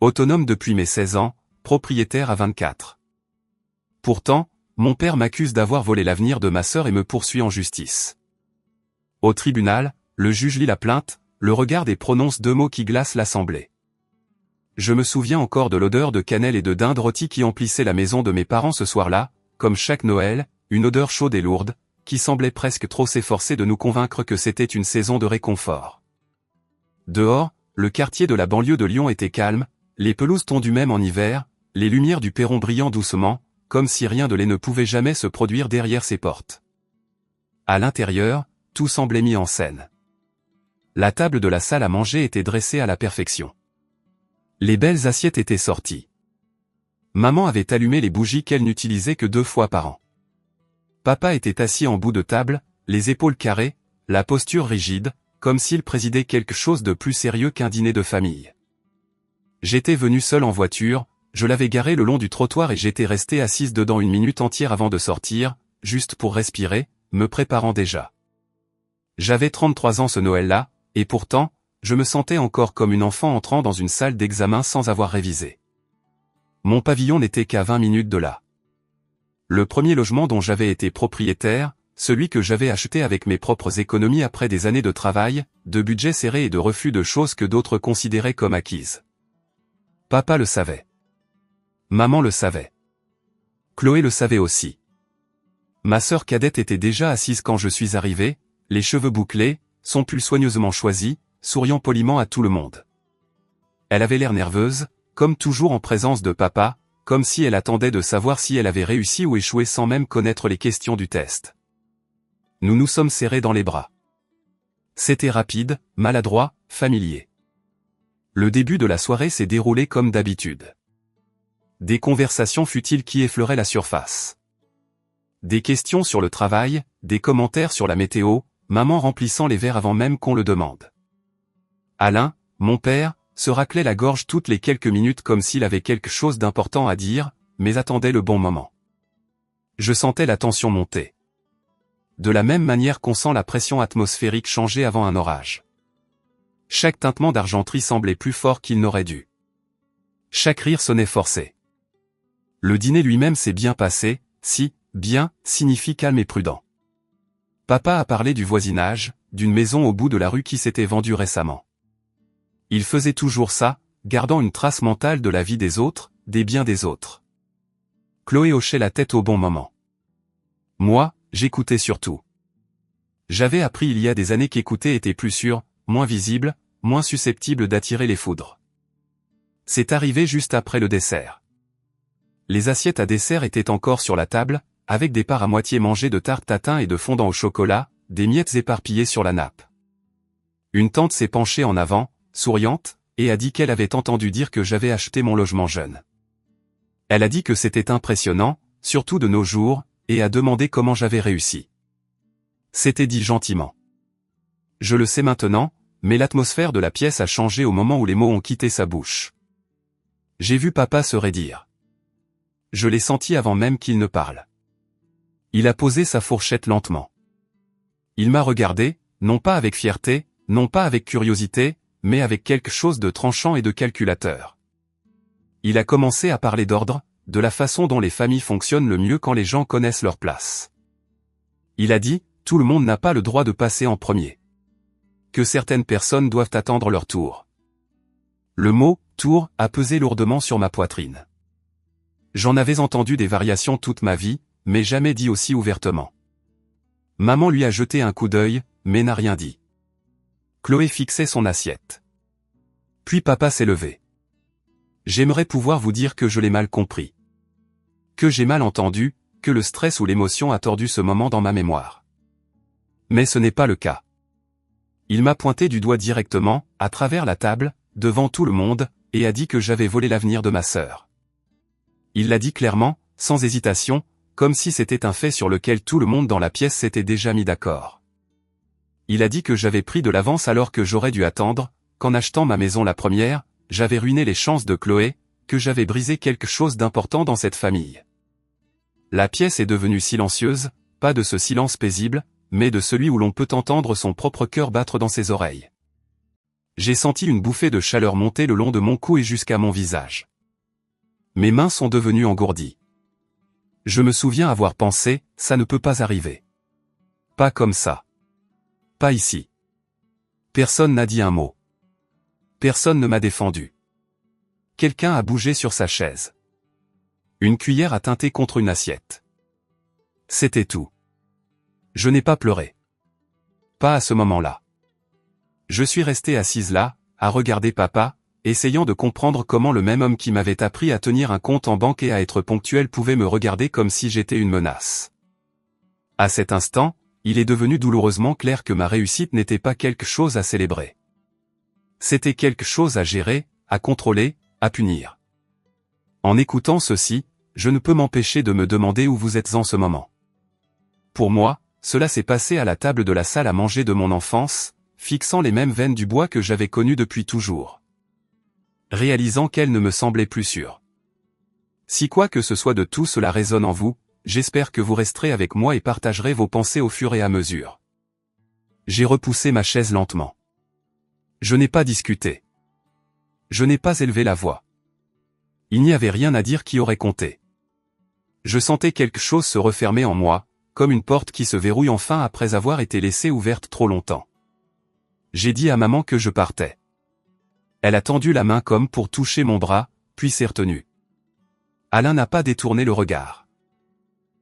Autonome depuis mes 16 ans, propriétaire à 24. Pourtant, mon père m'accuse d'avoir volé l'avenir de ma sœur et me poursuit en justice. Au tribunal, le juge lit la plainte, le regarde et prononce 2 mots qui glacent l'assemblée. Je me souviens encore de l'odeur de cannelle et de dinde rôtie qui emplissait la maison de mes parents ce soir-là, comme chaque Noël, une odeur chaude et lourde, qui semblait presque trop s'efforcer de nous convaincre que c'était une saison de réconfort. Dehors, le quartier de la banlieue de Lyon était calme, les pelouses tondues même en hiver, les lumières du perron brillant doucement, comme si rien de laid ne pouvait jamais se produire derrière ses portes. À l'intérieur, tout semblait mis en scène. La table de la salle à manger était dressée à la perfection. Les belles assiettes étaient sorties. Maman avait allumé les bougies qu'elle n'utilisait que 2 fois par an. Papa était assis en bout de table, les épaules carrées, la posture rigide, comme s'il présidait quelque chose de plus sérieux qu'un dîner de famille. J'étais venu seul en voiture, je l'avais garé le long du trottoir et j'étais resté assise dedans 1 minute entière avant de sortir, juste pour respirer, me préparant déjà. J'avais 33 ans ce Noël-là, et pourtant, je me sentais encore comme une enfant entrant dans une salle d'examen sans avoir révisé. Mon pavillon n'était qu'à 20 minutes de là. Le premier logement dont j'avais été propriétaire, celui que j'avais acheté avec mes propres économies après des années de travail, de budget serré et de refus de choses que d'autres considéraient comme acquises. Papa le savait. Maman le savait. Chloé le savait aussi. Ma sœur cadette était déjà assise quand je suis arrivé, les cheveux bouclés, son pull soigneusement choisi, souriant poliment à tout le monde. Elle avait l'air nerveuse, comme toujours en présence de papa, comme si elle attendait de savoir si elle avait réussi ou échoué sans même connaître les questions du test. Nous nous sommes serrés dans les bras. C'était rapide, maladroit, familier. Le début de la soirée s'est déroulé comme d'habitude. Des conversations futiles qui effleuraient la surface. Des questions sur le travail, des commentaires sur la météo, maman remplissant les verres avant même qu'on le demande. Alain, mon père, se raclait la gorge toutes les quelques minutes comme s'il avait quelque chose d'important à dire, mais attendait le bon moment. Je sentais la tension monter. De la même manière qu'on sent la pression atmosphérique changer avant un orage. Chaque tintement d'argenterie semblait plus fort qu'il n'aurait dû. Chaque rire sonnait forcé. Le dîner lui-même s'est bien passé, si, bien, signifie calme et prudent. Papa a parlé du voisinage, d'une maison au bout de la rue qui s'était vendue récemment. Il faisait toujours ça, gardant une trace mentale de la vie des autres, des biens des autres. Chloé hochait la tête au bon moment. Moi, j'écoutais surtout. J'avais appris il y a des années qu'écouter était plus sûr, moins visible, moins susceptible d'attirer les foudres. C'est arrivé juste après le dessert. Les assiettes à dessert étaient encore sur la table, avec des parts à moitié mangées de tarte tatin et de fondant au chocolat, des miettes éparpillées sur la nappe. Une tante s'est penchée en avant, souriante, et a dit qu'elle avait entendu dire que j'avais acheté mon logement jeune. Elle a dit que c'était impressionnant, surtout de nos jours, et a demandé comment j'avais réussi. C'était dit gentiment. Je le sais maintenant, mais l'atmosphère de la pièce a changé au moment où les mots ont quitté sa bouche. J'ai vu papa se raidir. Je l'ai senti avant même qu'il ne parle. Il a posé sa fourchette lentement. Il m'a regardé, non pas avec fierté, non pas avec curiosité, mais avec quelque chose de tranchant et de calculateur. Il a commencé à parler d'ordre, de la façon dont les familles fonctionnent le mieux quand les gens connaissent leur place. Il a dit, tout le monde n'a pas le droit de passer en premier. Que certaines personnes doivent attendre leur tour. Le mot « tour » a pesé lourdement sur ma poitrine. J'en avais entendu des variations toute ma vie, mais jamais dit aussi ouvertement. Maman lui a jeté un coup d'œil, mais n'a rien dit. Chloé fixait son assiette. Puis papa s'est levé. J'aimerais pouvoir vous dire que je l'ai mal compris. Que j'ai mal entendu, que le stress ou l'émotion a tordu ce moment dans ma mémoire. Mais ce n'est pas le cas. Il m'a pointé du doigt directement, à travers la table, devant tout le monde, et a dit que j'avais volé l'avenir de ma sœur. Il l'a dit clairement, sans hésitation, comme si c'était un fait sur lequel tout le monde dans la pièce s'était déjà mis d'accord. Il a dit que j'avais pris de l'avance alors que j'aurais dû attendre, qu'en achetant ma maison la première, j'avais ruiné les chances de Chloé, que j'avais brisé quelque chose d'important dans cette famille. La pièce est devenue silencieuse, pas de ce silence paisible, mais de celui où l'on peut entendre son propre cœur battre dans ses oreilles. J'ai senti une bouffée de chaleur monter le long de mon cou et jusqu'à mon visage. Mes mains sont devenues engourdies. Je me souviens avoir pensé, ça ne peut pas arriver. Pas comme ça. Pas ici. Personne n'a dit un mot. Personne ne m'a défendu. Quelqu'un a bougé sur sa chaise. Une cuillère a tinté contre une assiette. C'était tout. Je n'ai pas pleuré. Pas à ce moment-là. Je suis restée assise là, à regarder papa, essayant de comprendre comment le même homme qui m'avait appris à tenir un compte en banque et à être ponctuel pouvait me regarder comme si j'étais une menace. À cet instant, il est devenu douloureusement clair que ma réussite n'était pas quelque chose à célébrer. C'était quelque chose à gérer, à contrôler, à punir. En écoutant ceci, je ne peux m'empêcher de me demander où vous êtes en ce moment. Pour moi, cela s'est passé à la table de la salle à manger de mon enfance, fixant les mêmes veines du bois que j'avais connues depuis toujours. Réalisant qu'elles ne me semblaient plus sûres. Si quoi que ce soit de tout cela résonne en vous, j'espère que vous resterez avec moi et partagerez vos pensées au fur et à mesure. J'ai repoussé ma chaise lentement. Je n'ai pas discuté. Je n'ai pas élevé la voix. Il n'y avait rien à dire qui aurait compté. Je sentais quelque chose se refermer en moi, comme une porte qui se verrouille enfin après avoir été laissée ouverte trop longtemps. J'ai dit à maman que je partais. Elle a tendu la main comme pour toucher mon bras, puis s'est retenue. Alain n'a pas détourné le regard.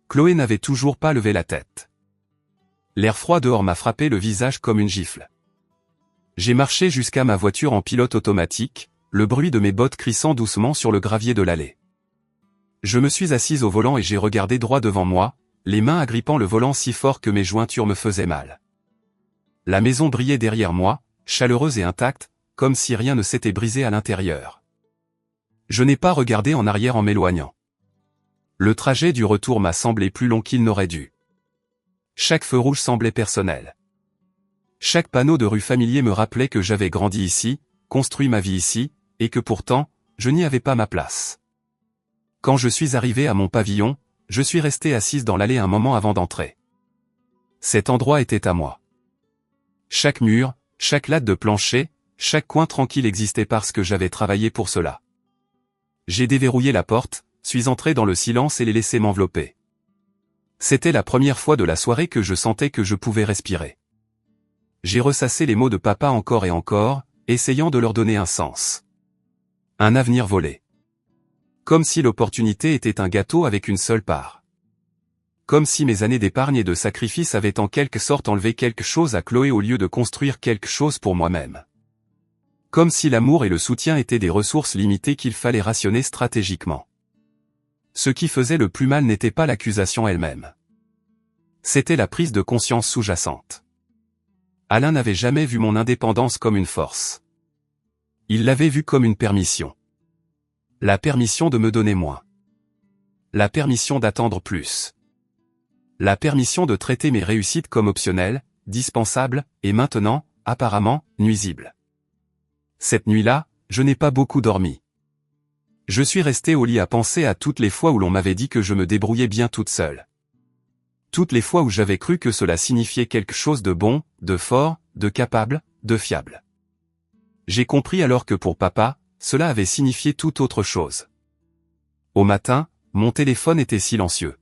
Chloé n'avait toujours pas levé la tête. L'air froid dehors m'a frappé le visage comme une gifle. J'ai marché jusqu'à ma voiture en pilote automatique, le bruit de mes bottes crissant doucement sur le gravier de l'allée. Je me suis assise au volant et j'ai regardé droit devant moi, les mains agrippant le volant si fort que mes jointures me faisaient mal. La maison brillait derrière moi, chaleureuse et intacte, comme si rien ne s'était brisé à l'intérieur. Je n'ai pas regardé en arrière en m'éloignant. Le trajet du retour m'a semblé plus long qu'il n'aurait dû. Chaque feu rouge semblait personnel. Chaque panneau de rue familier me rappelait que j'avais grandi ici, construit ma vie ici, et que pourtant, je n'y avais pas ma place. Quand je suis arrivé à mon pavillon, je suis resté assise dans l'allée un moment avant d'entrer. Cet endroit était à moi. Chaque mur, chaque latte de plancher, chaque coin tranquille existait parce que j'avais travaillé pour cela. J'ai déverrouillé la porte, suis entré dans le silence et l'ai laissé m'envelopper. C'était la première fois de la soirée que je sentais que je pouvais respirer. J'ai ressassé les mots de papa encore et encore, essayant de leur donner un sens. Un avenir volé. Comme si l'opportunité était un gâteau avec une seule part. Comme si mes années d'épargne et de sacrifice avaient en quelque sorte enlevé quelque chose à Chloé au lieu de construire quelque chose pour moi-même. Comme si l'amour et le soutien étaient des ressources limitées qu'il fallait rationner stratégiquement. Ce qui faisait le plus mal n'était pas l'accusation elle-même. C'était la prise de conscience sous-jacente. Alain n'avait jamais vu mon indépendance comme une force. Il l'avait vue comme une permission. La permission de me donner moins. La permission d'attendre plus. La permission de traiter mes réussites comme optionnelles, dispensables, et maintenant, apparemment, nuisibles. Cette nuit-là, je n'ai pas beaucoup dormi. Je suis resté au lit à penser à toutes les fois où l'on m'avait dit que je me débrouillais bien toute seule. Toutes les fois où j'avais cru que cela signifiait quelque chose de bon, de fort, de capable, de fiable. J'ai compris alors que pour papa, cela avait signifié tout autre chose. Au matin, mon téléphone était silencieux.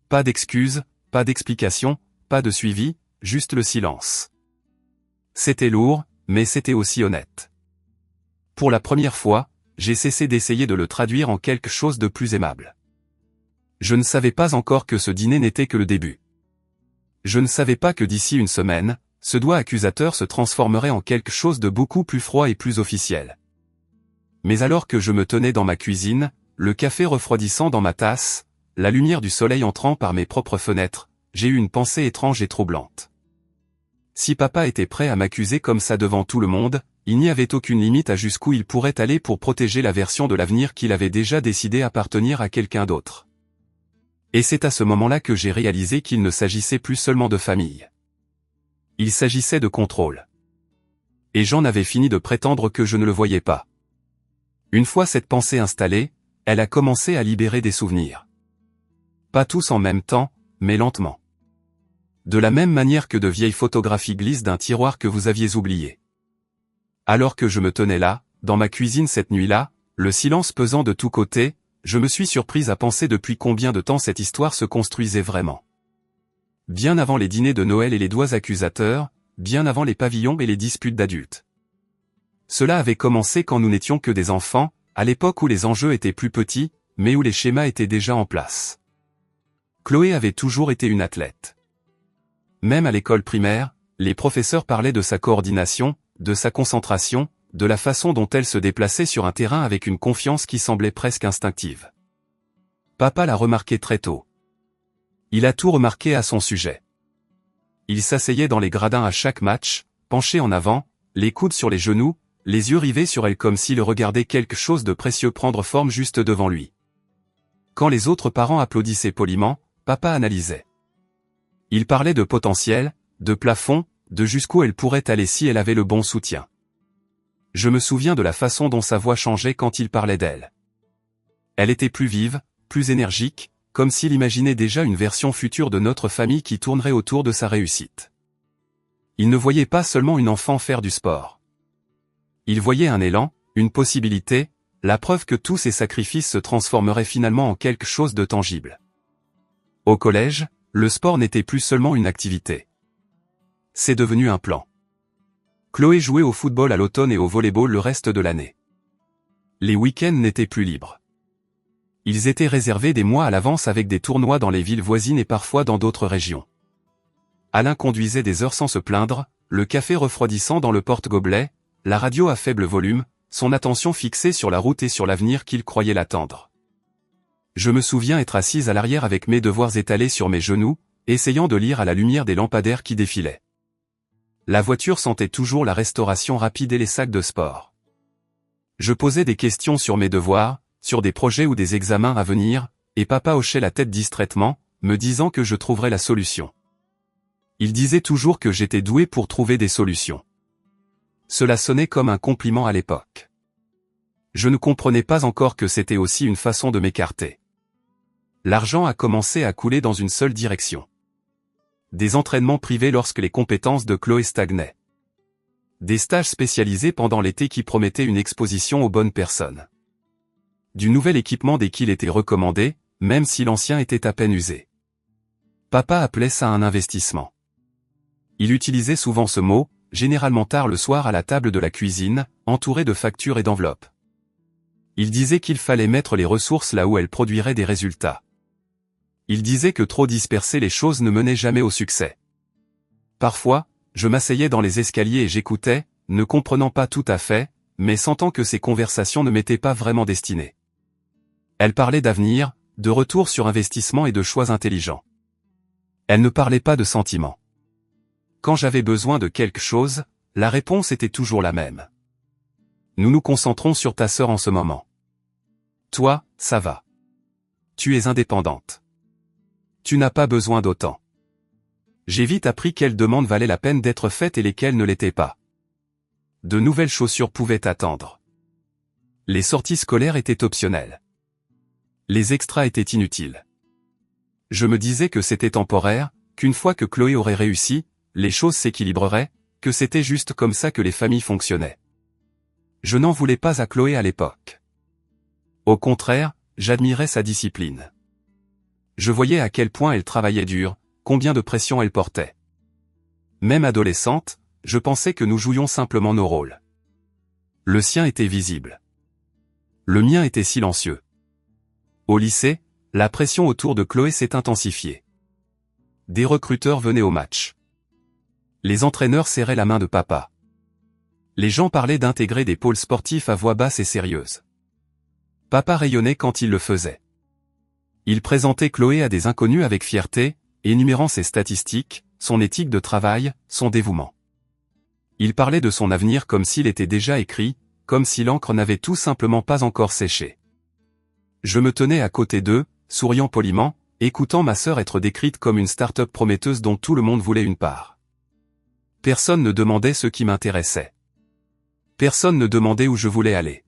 Pas d'excuses, pas d'explications, pas de suivi, juste le silence. C'était lourd, mais c'était aussi honnête. Pour la première fois, j'ai cessé d'essayer de le traduire en quelque chose de plus aimable. Je ne savais pas encore que ce dîner n'était que le début. Je ne savais pas que d'ici une semaine, ce doigt accusateur se transformerait en quelque chose de beaucoup plus froid et plus officiel. Mais alors que je me tenais dans ma cuisine, le café refroidissant dans ma tasse, la lumière du soleil entrant par mes propres fenêtres, j'ai eu une pensée étrange et troublante. Si papa était prêt à m'accuser comme ça devant tout le monde, il n'y avait aucune limite à jusqu'où il pourrait aller pour protéger la version de l'avenir qu'il avait déjà décidé appartenir à quelqu'un d'autre. Et c'est à ce moment-là que j'ai réalisé qu'il ne s'agissait plus seulement de famille. Il s'agissait de contrôle. Et j'en avais fini de prétendre que je ne le voyais pas. Une fois cette pensée installée, elle a commencé à libérer des souvenirs. Pas tous en même temps, mais lentement. De la même manière que de vieilles photographies glissent d'un tiroir que vous aviez oublié. Alors que je me tenais là, dans ma cuisine cette nuit-là, le silence pesant de tous côtés, je me suis surprise à penser depuis combien de temps cette histoire se construisait vraiment. Bien avant les dîners de Noël et les doigts accusateurs, bien avant les pavillons et les disputes d'adultes. Cela avait commencé quand nous n'étions que des enfants, à l'époque où les enjeux étaient plus petits, mais où les schémas étaient déjà en place. Chloé avait toujours été une athlète. Même à l'école primaire, les professeurs parlaient de sa coordination, de sa concentration, de la façon dont elle se déplaçait sur un terrain avec une confiance qui semblait presque instinctive. Papa l'a remarqué très tôt. Il a tout remarqué à son sujet. Il s'asseyait dans les gradins à chaque match, penché en avant, les coudes sur les genoux, les yeux rivés sur elle comme s'il regardait quelque chose de précieux prendre forme juste devant lui. Quand les autres parents applaudissaient poliment, papa analysait. Il parlait de potentiel, de plafond, de jusqu'où elle pourrait aller si elle avait le bon soutien. Je me souviens de la façon dont sa voix changeait quand il parlait d'elle. Elle était plus vive, plus énergique, comme s'il imaginait déjà une version future de notre famille qui tournerait autour de sa réussite. Il ne voyait pas seulement une enfant faire du sport. Il voyait un élan, une possibilité, la preuve que tous ses sacrifices se transformeraient finalement en quelque chose de tangible. Au collège, le sport n'était plus seulement une activité. C'est devenu un plan. Chloé jouait au football à l'automne et au volleyball le reste de l'année. Les week-ends n'étaient plus libres. Ils étaient réservés des mois à l'avance avec des tournois dans les villes voisines et parfois dans d'autres régions. Alain conduisait des heures sans se plaindre, le café refroidissant dans le porte-gobelet, la radio à faible volume, son attention fixée sur la route et sur l'avenir qu'il croyait l'attendre. Je me souviens être assise à l'arrière avec mes devoirs étalés sur mes genoux, essayant de lire à la lumière des lampadaires qui défilaient. La voiture sentait toujours la restauration rapide et les sacs de sport. Je posais des questions sur mes devoirs, sur des projets ou des examens à venir, et papa hochait la tête distraitement, me disant que je trouverais la solution. Il disait toujours que j'étais doué pour trouver des solutions. Cela sonnait comme un compliment à l'époque. Je ne comprenais pas encore que c'était aussi une façon de m'écarter. L'argent a commencé à couler dans une seule direction. Des entraînements privés lorsque les compétences de Chloé stagnaient. Des stages spécialisés pendant l'été qui promettaient une exposition aux bonnes personnes. Du nouvel équipement dès qu'il était recommandé, même si l'ancien était à peine usé. Papa appelait ça un investissement. Il utilisait souvent ce mot, généralement tard le soir à la table de la cuisine, entouré de factures et d'enveloppes. Il disait qu'il fallait mettre les ressources là où elles produiraient des résultats. Il disait que trop disperser les choses ne menait jamais au succès. Parfois, je m'asseyais dans les escaliers et j'écoutais, ne comprenant pas tout à fait, mais sentant que ces conversations ne m'étaient pas vraiment destinées. Elle parlait d'avenir, de retour sur investissement et de choix intelligents. Elle ne parlait pas de sentiments. Quand j'avais besoin de quelque chose, la réponse était toujours la même. Nous nous concentrons sur ta sœur en ce moment. Toi, ça va. Tu es indépendante. Tu n'as pas besoin d'autant. J'ai vite appris quelles demandes valaient la peine d'être faites et lesquelles ne l'étaient pas. De nouvelles chaussures pouvaient attendre. Les sorties scolaires étaient optionnelles. Les extras étaient inutiles. Je me disais que c'était temporaire, qu'une fois que Chloé aurait réussi, les choses s'équilibreraient, que c'était juste comme ça que les familles fonctionnaient. Je n'en voulais pas à Chloé à l'époque. Au contraire, j'admirais sa discipline. Je voyais à quel point elle travaillait dur, combien de pression elle portait. Même adolescente, je pensais que nous jouions simplement nos rôles. Le sien était visible. Le mien était silencieux. Au lycée, la pression autour de Chloé s'est intensifiée. Des recruteurs venaient au match. Les entraîneurs serraient la main de papa. Les gens parlaient d'intégrer des pôles sportifs à voix basse et sérieuse. Papa rayonnait quand il le faisait. Il présentait Chloé à des inconnus avec fierté, énumérant ses statistiques, son éthique de travail, son dévouement. Il parlait de son avenir comme s'il était déjà écrit, comme si l'encre n'avait tout simplement pas encore séché. Je me tenais à côté d'eux, souriant poliment, écoutant ma sœur être décrite comme une start-up prometteuse dont tout le monde voulait une part. Personne ne demandait ce qui m'intéressait. Personne ne demandait où je voulais aller.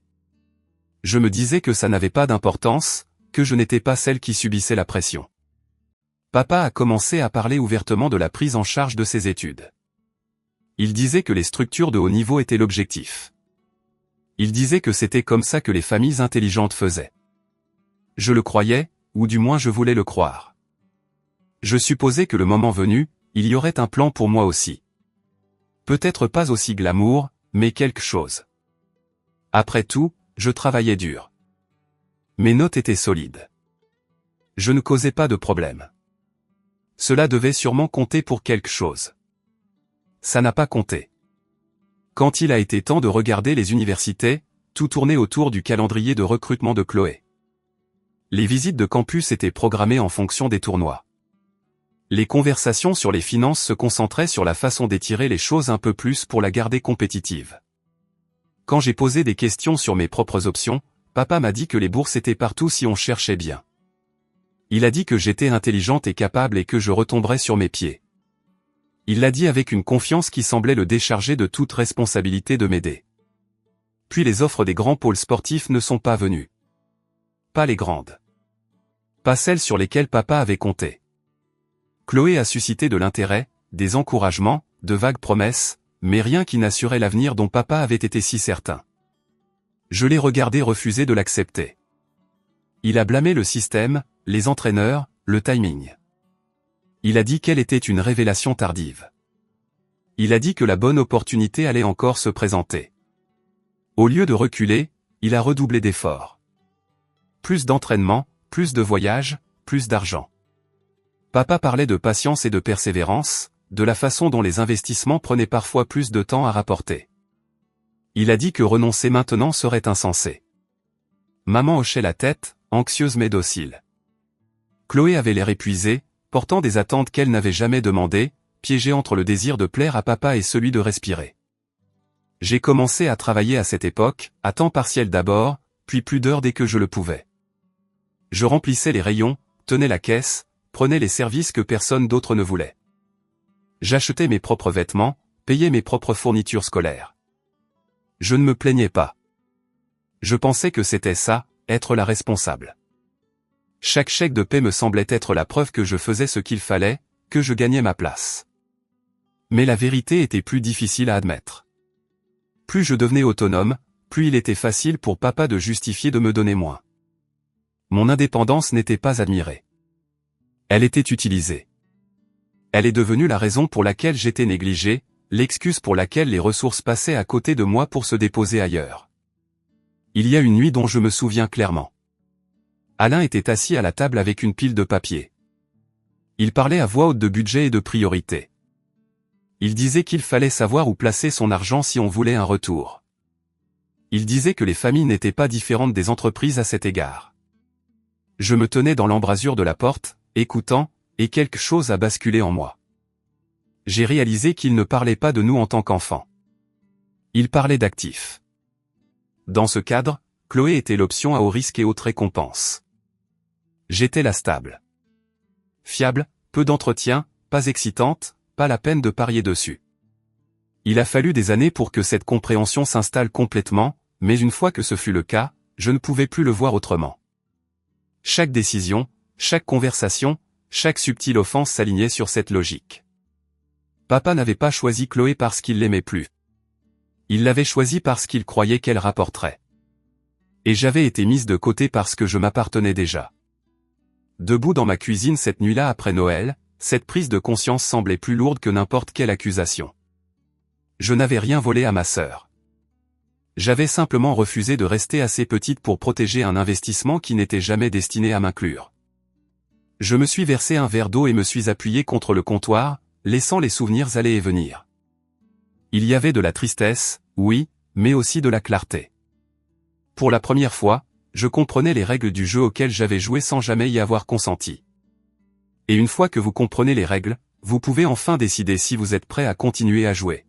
Je me disais que ça n'avait pas d'importance, que je n'étais pas celle qui subissait la pression. Papa a commencé à parler ouvertement de la prise en charge de ses études. Il disait que les structures de haut niveau étaient l'objectif. Il disait que c'était comme ça que les familles intelligentes faisaient. Je le croyais, ou du moins je voulais le croire. Je supposais que le moment venu, il y aurait un plan pour moi aussi. Peut-être pas aussi glamour, mais quelque chose. Après tout, je travaillais dur. Mes notes étaient solides. Je ne causais pas de problème. Cela devait sûrement compter pour quelque chose. Ça n'a pas compté. Quand il a été temps de regarder les universités, tout tournait autour du calendrier de recrutement de Chloé. Les visites de campus étaient programmées en fonction des tournois. Les conversations sur les finances se concentraient sur la façon d'étirer les choses un peu plus pour la garder compétitive. Quand j'ai posé des questions sur mes propres options, papa m'a dit que les bourses étaient partout si on cherchait bien. Il a dit que j'étais intelligente et capable et que je retomberais sur mes pieds. Il l'a dit avec une confiance qui semblait le décharger de toute responsabilité de m'aider. Puis les offres des grands pôles sportifs ne sont pas venues. Pas les grandes. Pas celles sur lesquelles papa avait compté. Chloé a suscité de l'intérêt, des encouragements, de vagues promesses, mais rien qui n'assurait l'avenir dont papa avait été si certain. Je l'ai regardé refuser de l'accepter. Il a blâmé le système, les entraîneurs, le timing. Il a dit qu'elle était une révélation tardive. Il a dit que la bonne opportunité allait encore se présenter. Au lieu de reculer, il a redoublé d'efforts. Plus d'entraînement, plus de voyages, plus d'argent. Papa parlait de patience et de persévérance, de la façon dont les investissements prenaient parfois plus de temps à rapporter. Il a dit que renoncer maintenant serait insensé. Maman hochait la tête, anxieuse mais docile. Chloé avait l'air épuisée, portant des attentes qu'elle n'avait jamais demandées, piégée entre le désir de plaire à papa et celui de respirer. J'ai commencé à travailler à cette époque, à temps partiel d'abord, puis plus d'heures dès que je le pouvais. Je remplissais les rayons, tenais la caisse, prenais les services que personne d'autre ne voulait. J'achetais mes propres vêtements, payais mes propres fournitures scolaires. Je ne me plaignais pas. Je pensais que c'était ça, être la responsable. Chaque chèque de paie me semblait être la preuve que je faisais ce qu'il fallait, que je gagnais ma place. Mais la vérité était plus difficile à admettre. Plus je devenais autonome, plus il était facile pour papa de justifier de me donner moins. Mon indépendance n'était pas admirée. Elle était utilisée. Elle est devenue la raison pour laquelle j'étais négligé, l'excuse pour laquelle les ressources passaient à côté de moi pour se déposer ailleurs. Il y a une nuit dont je me souviens clairement. Alain était assis à la table avec une pile de papier. Il parlait à voix haute de budget et de priorité. Il disait qu'il fallait savoir où placer son argent si on voulait un retour. Il disait que les familles n'étaient pas différentes des entreprises à cet égard. Je me tenais dans l'embrasure de la porte, écoutant, et quelque chose a basculé en moi. J'ai réalisé qu'il ne parlait pas de nous en tant qu'enfants. Il parlait d'actifs. Dans ce cadre, Chloé était l'option à haut risque et haute récompense. J'étais la stable. Fiable, peu d'entretien, pas excitante, pas la peine de parier dessus. Il a fallu des années pour que cette compréhension s'installe complètement, mais une fois que ce fut le cas, je ne pouvais plus le voir autrement. Chaque décision, chaque conversation, chaque subtile offense s'alignait sur cette logique. Papa n'avait pas choisi Chloé parce qu'il l'aimait plus. Il l'avait choisie parce qu'il croyait qu'elle rapporterait. Et j'avais été mise de côté parce que je m'appartenais déjà. Debout dans ma cuisine cette nuit-là après Noël, cette prise de conscience semblait plus lourde que n'importe quelle accusation. Je n'avais rien volé à ma sœur. J'avais simplement refusé de rester assez petite pour protéger un investissement qui n'était jamais destiné à m'inclure. Je me suis versé un verre d'eau et me suis appuyé contre le comptoir, laissant les souvenirs aller et venir. Il y avait de la tristesse, oui, mais aussi de la clarté. Pour la première fois, je comprenais les règles du jeu auquel j'avais joué sans jamais y avoir consenti. Et une fois que vous comprenez les règles, vous pouvez enfin décider si vous êtes prêt à continuer à jouer.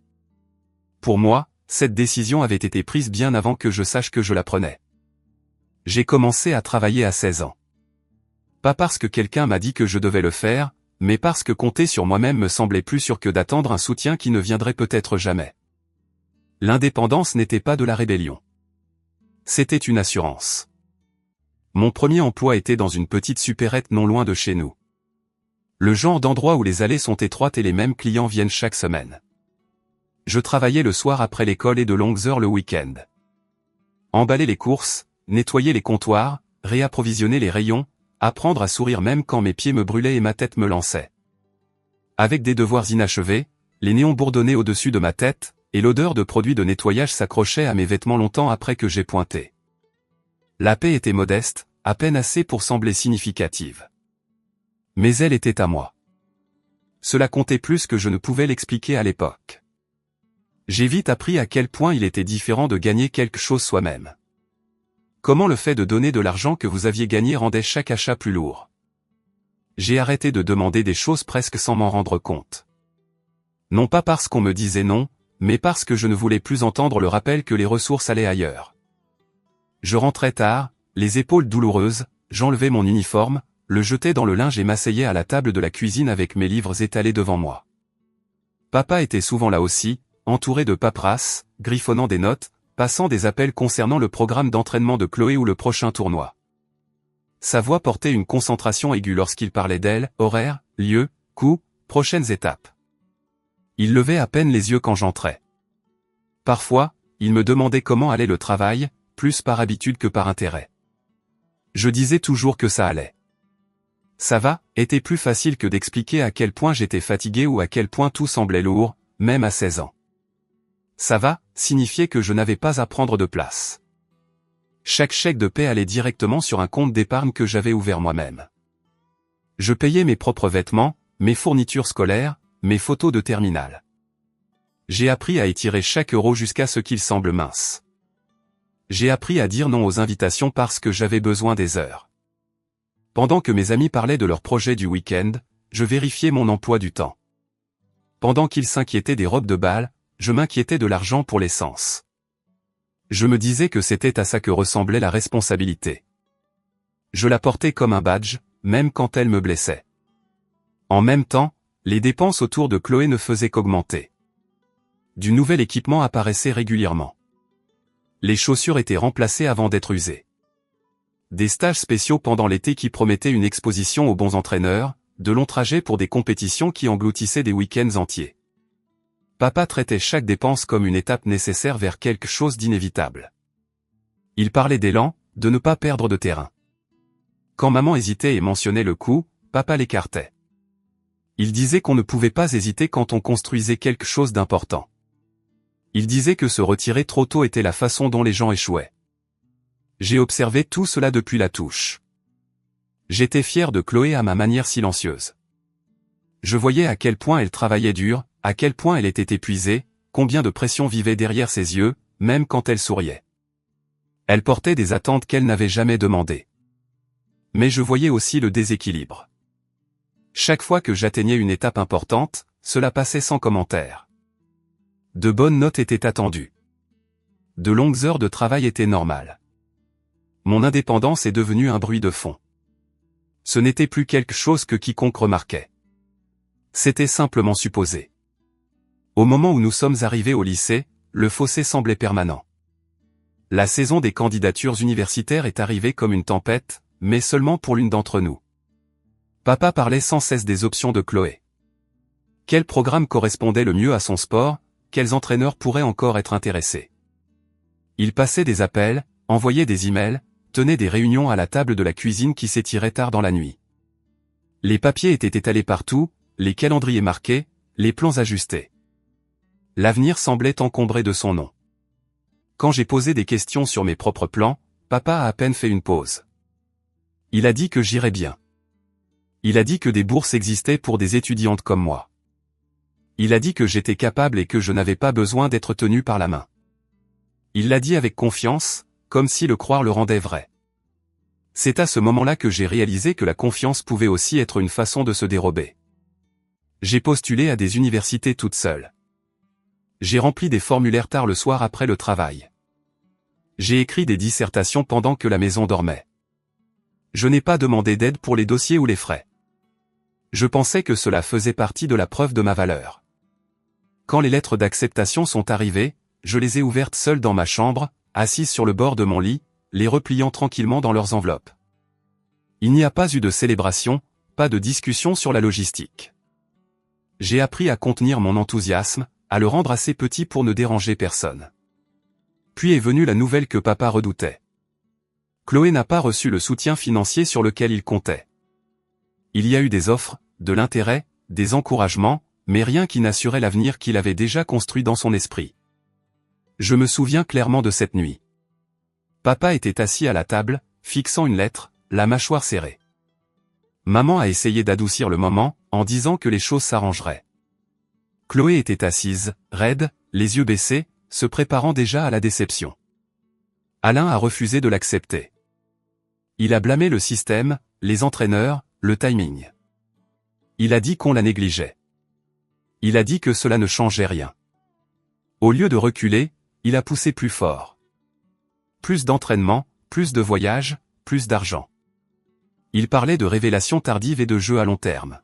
Pour moi, cette décision avait été prise bien avant que je sache que je la prenais. J'ai commencé à travailler à 16 ans. Pas parce que quelqu'un m'a dit que je devais le faire, mais parce que compter sur moi-même me semblait plus sûr que d'attendre un soutien qui ne viendrait peut-être jamais. L'indépendance n'était pas de la rébellion. C'était une assurance. Mon premier emploi était dans une petite supérette non loin de chez nous. Le genre d'endroit où les allées sont étroites et les mêmes clients viennent chaque semaine. Je travaillais le soir après l'école et de longues heures le week-end. Emballer les courses, nettoyer les comptoirs, réapprovisionner les rayons, apprendre à sourire même quand mes pieds me brûlaient et ma tête me lançait. Avec des devoirs inachevés, les néons bourdonnaient au-dessus de ma tête, et l'odeur de produits de nettoyage s'accrochait à mes vêtements longtemps après que j'ai pointé. La paix était modeste, à peine assez pour sembler significative. Mais elle était à moi. Cela comptait plus que je ne pouvais l'expliquer à l'époque. J'ai vite appris à quel point il était différent de gagner quelque chose soi-même. Comment le fait de donner de l'argent que vous aviez gagné rendait chaque achat plus lourd. J'ai arrêté de demander des choses presque sans m'en rendre compte. Non pas parce qu'on me disait non, mais parce que je ne voulais plus entendre le rappel que les ressources allaient ailleurs. Je rentrais tard, les épaules douloureuses, j'enlevais mon uniforme, le jetais dans le linge et m'asseyais à la table de la cuisine avec mes livres étalés devant moi. Papa était souvent là aussi, entouré de paperasses, griffonnant des notes, passant des appels concernant le programme d'entraînement de Chloé ou le prochain tournoi. Sa voix portait une concentration aiguë lorsqu'il parlait d'elle, horaire, lieu, coût, prochaines étapes. Il levait à peine les yeux quand j'entrais. Parfois, il me demandait comment allait le travail, plus par habitude que par intérêt. Je disais toujours que ça allait. Ça va, était plus facile que d'expliquer à quel point j'étais fatigué ou à quel point tout semblait lourd, même à 16 ans. Ça va, signifiait que je n'avais pas à prendre de place. Chaque chèque de paie allait directement sur un compte d'épargne que j'avais ouvert moi-même. Je payais mes propres vêtements, mes fournitures scolaires, mes photos de terminale. J'ai appris à étirer chaque euro jusqu'à ce qu'il semble mince. J'ai appris à dire non aux invitations parce que j'avais besoin des heures. Pendant que mes amis parlaient de leurs projets du week-end, je vérifiais mon emploi du temps. Pendant qu'ils s'inquiétaient des robes de bal, je m'inquiétais de l'argent pour l'essence. Je me disais que c'était à ça que ressemblait la responsabilité. Je la portais comme un badge, même quand elle me blessait. En même temps, les dépenses autour de Chloé ne faisaient qu'augmenter. Du nouvel équipement apparaissait régulièrement. Les chaussures étaient remplacées avant d'être usées. Des stages spéciaux pendant l'été qui promettaient une exposition aux bons entraîneurs, de longs trajets pour des compétitions qui engloutissaient des week-ends entiers. Papa traitait chaque dépense comme une étape nécessaire vers quelque chose d'inévitable. Il parlait d'élan, de ne pas perdre de terrain. Quand maman hésitait et mentionnait le coût, papa l'écartait. Il disait qu'on ne pouvait pas hésiter quand on construisait quelque chose d'important. Il disait que se retirer trop tôt était la façon dont les gens échouaient. J'ai observé tout cela depuis la touche. J'étais fier de Chloé à ma manière silencieuse. Je voyais à quel point elle travaillait dur, à quel point elle était épuisée, combien de pression vivait derrière ses yeux, même quand elle souriait. Elle portait des attentes qu'elle n'avait jamais demandées. Mais je voyais aussi le déséquilibre. Chaque fois que j'atteignais une étape importante, cela passait sans commentaire. De bonnes notes étaient attendues. De longues heures de travail étaient normales. Mon indépendance est devenue un bruit de fond. Ce n'était plus quelque chose que quiconque remarquait. C'était simplement supposé. Au moment où nous sommes arrivés au lycée, le fossé semblait permanent. La saison des candidatures universitaires est arrivée comme une tempête, mais seulement pour l'une d'entre nous. Papa parlait sans cesse des options de Chloé. Quel programme correspondait le mieux à son sport, quels entraîneurs pourraient encore être intéressés. Il passait des appels, envoyait des emails, tenait des réunions à la table de la cuisine qui s'étirait tard dans la nuit. Les papiers étaient étalés partout, les calendriers marqués, les plans ajustés. L'avenir semblait encombré de son nom. Quand j'ai posé des questions sur mes propres plans, papa a à peine fait une pause. Il a dit que j'irais bien. Il a dit que des bourses existaient pour des étudiantes comme moi. Il a dit que j'étais capable et que je n'avais pas besoin d'être tenu par la main. Il l'a dit avec confiance, comme si le croire le rendait vrai. C'est à ce moment-là que j'ai réalisé que la confiance pouvait aussi être une façon de se dérober. J'ai postulé à des universités toute seule. J'ai rempli des formulaires tard le soir après le travail. J'ai écrit des dissertations pendant que la maison dormait. Je n'ai pas demandé d'aide pour les dossiers ou les frais. Je pensais que cela faisait partie de la preuve de ma valeur. Quand les lettres d'acceptation sont arrivées, je les ai ouvertes seule dans ma chambre, assise sur le bord de mon lit, les repliant tranquillement dans leurs enveloppes. Il n'y a pas eu de célébration, pas de discussion sur la logistique. J'ai appris à contenir mon enthousiasme, à le rendre assez petit pour ne déranger personne. Puis est venue la nouvelle que papa redoutait. Chloé n'a pas reçu le soutien financier sur lequel il comptait. Il y a eu des offres, de l'intérêt, des encouragements, mais rien qui n'assurait l'avenir qu'il avait déjà construit dans son esprit. Je me souviens clairement de cette nuit. Papa était assis à la table, fixant une lettre, la mâchoire serrée. Maman a essayé d'adoucir le moment, en disant que les choses s'arrangeraient. Chloé était assise, raide, les yeux baissés, se préparant déjà à la déception. Alain a refusé de l'accepter. Il a blâmé le système, les entraîneurs, le timing. Il a dit qu'on la négligeait. Il a dit que cela ne changeait rien. Au lieu de reculer, il a poussé plus fort. Plus d'entraînement, plus de voyages, plus d'argent. Il parlait de révélations tardives et de jeux à long terme.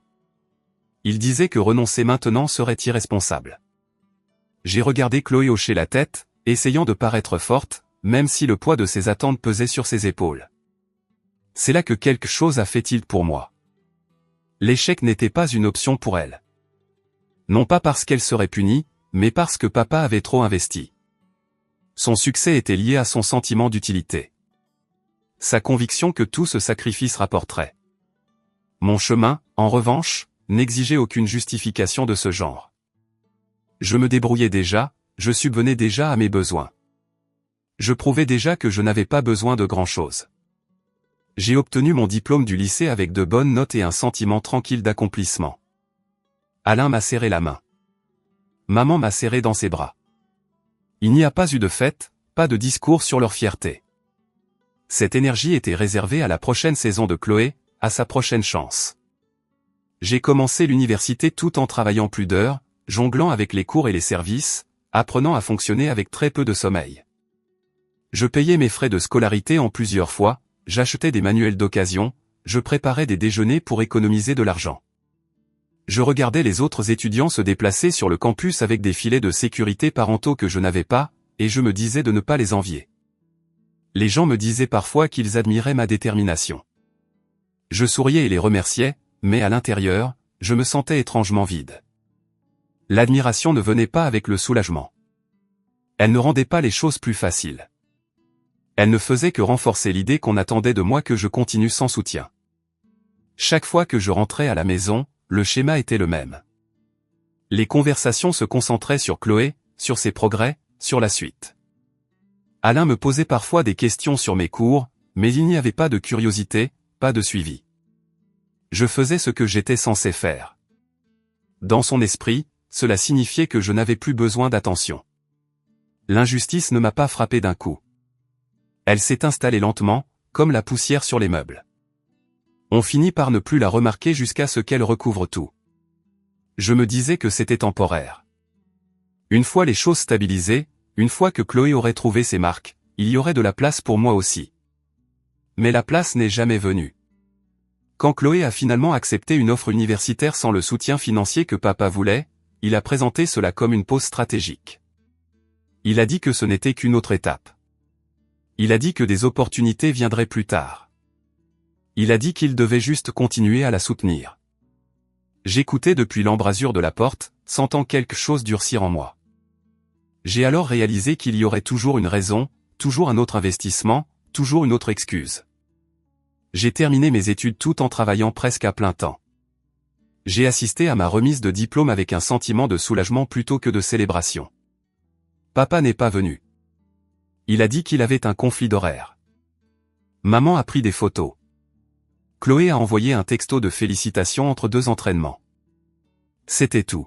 Il disait que renoncer maintenant serait irresponsable. J'ai regardé Chloé hocher la tête, essayant de paraître forte, même si le poids de ses attentes pesait sur ses épaules. C'est là que quelque chose a fait tilt pour moi. L'échec n'était pas une option pour elle. Non pas parce qu'elle serait punie, mais parce que papa avait trop investi. Son succès était lié à son sentiment d'utilité. Sa conviction que tout ce sacrifice rapporterait. Mon chemin, en revanche, n'exigeait aucune justification de ce genre. Je me débrouillais déjà, je subvenais déjà à mes besoins. Je prouvais déjà que je n'avais pas besoin de grand-chose. J'ai obtenu mon diplôme du lycée avec de bonnes notes et un sentiment tranquille d'accomplissement. Alain m'a serré la main. Maman m'a serré dans ses bras. Il n'y a pas eu de fête, pas de discours sur leur fierté. Cette énergie était réservée à la prochaine saison de Chloé, à sa prochaine chance. J'ai commencé l'université tout en travaillant plus d'heures, jonglant avec les cours et les services, apprenant à fonctionner avec très peu de sommeil. Je payais mes frais de scolarité en plusieurs fois, j'achetais des manuels d'occasion, je préparais des déjeuners pour économiser de l'argent. Je regardais les autres étudiants se déplacer sur le campus avec des filets de sécurité parentaux que je n'avais pas, et je me disais de ne pas les envier. Les gens me disaient parfois qu'ils admiraient ma détermination. Je souriais et les remerciais, mais à l'intérieur, je me sentais étrangement vide. L'admiration ne venait pas avec le soulagement. Elle ne rendait pas les choses plus faciles. Elle ne faisait que renforcer l'idée qu'on attendait de moi que je continue sans soutien. Chaque fois que je rentrais à la maison, le schéma était le même. Les conversations se concentraient sur Chloé, sur ses progrès, sur la suite. Alain me posait parfois des questions sur mes cours, mais il n'y avait pas de curiosité, pas de suivi. Je faisais ce que j'étais censé faire. Dans son esprit, cela signifiait que je n'avais plus besoin d'attention. L'injustice ne m'a pas frappé d'un coup. Elle s'est installée lentement, comme la poussière sur les meubles. On finit par ne plus la remarquer jusqu'à ce qu'elle recouvre tout. Je me disais que c'était temporaire. Une fois les choses stabilisées, une fois que Chloé aurait trouvé ses marques, il y aurait de la place pour moi aussi. Mais la place n'est jamais venue. Quand Chloé a finalement accepté une offre universitaire sans le soutien financier que papa voulait, il a présenté cela comme une pause stratégique. Il a dit que ce n'était qu'une autre étape. Il a dit que des opportunités viendraient plus tard. Il a dit qu'il devait juste continuer à la soutenir. J'écoutais depuis l'embrasure de la porte, sentant quelque chose durcir en moi. J'ai alors réalisé qu'il y aurait toujours une raison, toujours un autre investissement, toujours une autre excuse. J'ai terminé mes études tout en travaillant presque à plein temps. J'ai assisté à ma remise de diplôme avec un sentiment de soulagement plutôt que de célébration. Papa n'est pas venu. Il a dit qu'il avait un conflit d'horaire. Maman a pris des photos. Chloé a envoyé un texto de félicitations entre deux entraînements. C'était tout.